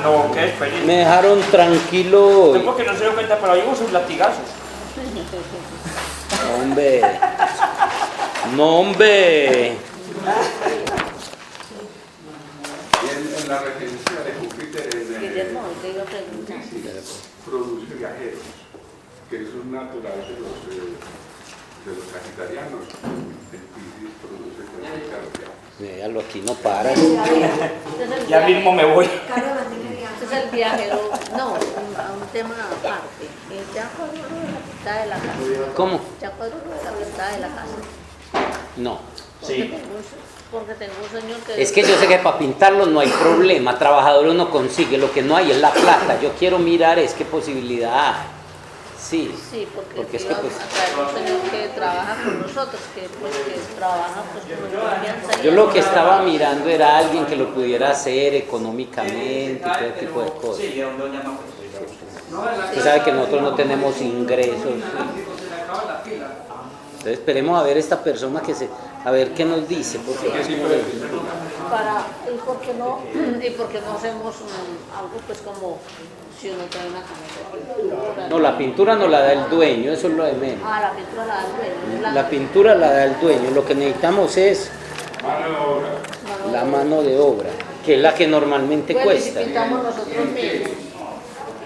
No, que es feliz. Me dejaron tranquilo hoy. Tengo que no se dio cuenta, pero llevo sus latigazos. Hombre. No, hombre. Y en la regencia de Júpiter Guillermo, te iba a preguntar. produce viajeros, que eso es natural de los sagitarianos, el Piscis produce taquicardia. Véalo, aquí no para. Ya mismo me voy. Este es el viajero, no, un tema aparte. ¿Ya cuadró lo de la pintada de la casa? ¿Cómo? ¿Ya cuadró lo de la pintada de la casa? No. Sí. Porque tengo un señor que... Es que yo sé que para pintarlo no hay problema, trabajador uno consigue, lo que no hay es la plata. Yo quiero mirar es qué posibilidad hay. Sí, Sí, porque es que iba pues... a traer un señor que trabaja con nosotros, que trabaja pues con confianza. Yo lo que estaba mirando era alguien que lo pudiera hacer económicamente y todo tipo de cosas. Usted sabe que nosotros no tenemos ingresos. Entonces esperemos a ver esta persona a ver qué nos dice. Porque ¿Y por qué no hacemos algo pues como si uno trae una camisa de pintura? no, la pintura no la da el dueño, eso es lo de menos. Ah, la pintura la da el dueño. La pintura la da el dueño, lo que necesitamos es Mano de obra. la mano de obra, que es la que normalmente Bueno, y cuesta. si pintamos nosotros mismos.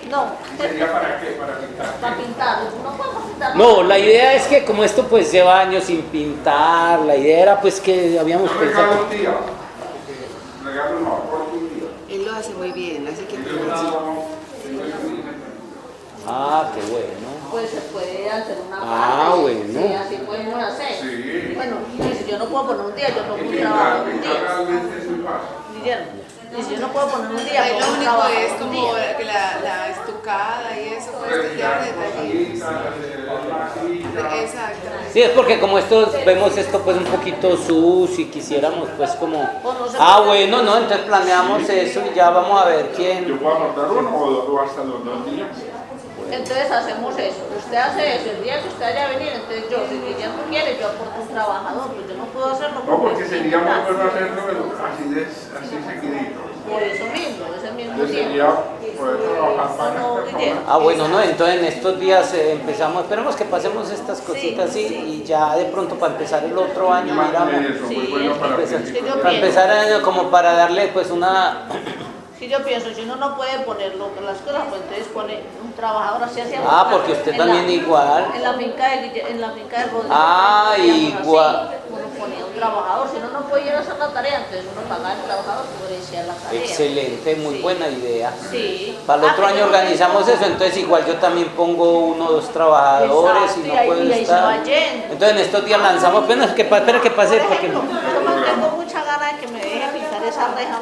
No, ¿Sería para qué? Para pintar. para pintar. No podemos pintar. No, la idea es que como esto pues lleva años sin pintar, la idea era pues que habíamos Yo pensado... regalo un día. Regalo no, aporto un día. Él lo hace muy bien, hace que Yo regalo, Ah, qué bueno. Pues se puede hacer una Ah, parte. bueno. Sí, así podemos hacer. Sí. Bueno, y si yo no puedo poner un día, yo pongo un pintar, trabajo un pintar día. realmente es muy fácil. Guillermo, y si yo no puedo poner un día, Ahí pongo lo un único trabajo es un como día. que la estucada y eso, pues que quedan detallitos. Exactamente. Sí, es porque como vemos esto pues un poquito sucio y quisiéramos pues como... no se Ah, puede. bueno, no, entonces planeamos eso y ya vamos a ver ¿Yo quién... puedo aportar uno o hasta los 2 días? Entonces hacemos eso. Usted hace eso. El día que usted vaya a venir, entonces yo, si Guillermo quiere, yo aporto un trabajador. Pues yo no puedo hacerlo. No, porque es sería muy pintar. bueno hacerlo así seguidito. Por eso mismo, ese mismo Entonces tiempo. sería poder trabajar para No, esta Guillermo. persona. Ah, bueno, no, entonces en estos días empezamos, esperemos que pasemos estas cositas así y ya de pronto para empezar el otro año miramos. Eso, muy bueno para Empezar, es que yo para empezar el año como para darle pues una... Si yo pienso, si uno no puede poner las cosas, pues entonces pone un trabajador así hacia Ah, porque usted también igual. En la finca de Rodrigo. Ah, poníamos igual. así, uno ponía un trabajador, si uno no puede ir a hacer la tarea, entonces uno pagaba al trabajador por iniciar la tarea. Excelente, muy Sí. buena idea. Sí. Para el otro Ah, año pero organizamos eso, entonces igual yo también pongo 1 o 2 trabajadores Exacto, y y no ahí- puedo y ahí se va estar. yendo. Entonces en estos días lanzamos, espera que pase Por porque ejemplo, yo tengo mucha gana de que me deje pintar esa reja.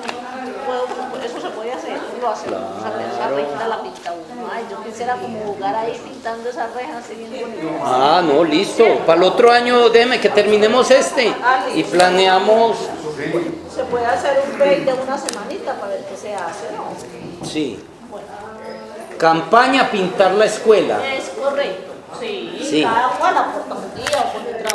Eso se puede hacer, lo hacemos. Esa rejita la pinta uno. Ay, yo quisiera como jugar ahí pintando esa reja así bien bonita. Ah, no, listo. Para el otro año déjeme que terminemos este y planeamos. Se puede hacer un break de una semanita para ver qué se hace, ¿no? Sí. Campaña pintar la escuela. Es correcto. Sí, Sí. cada cual aporta un día o pone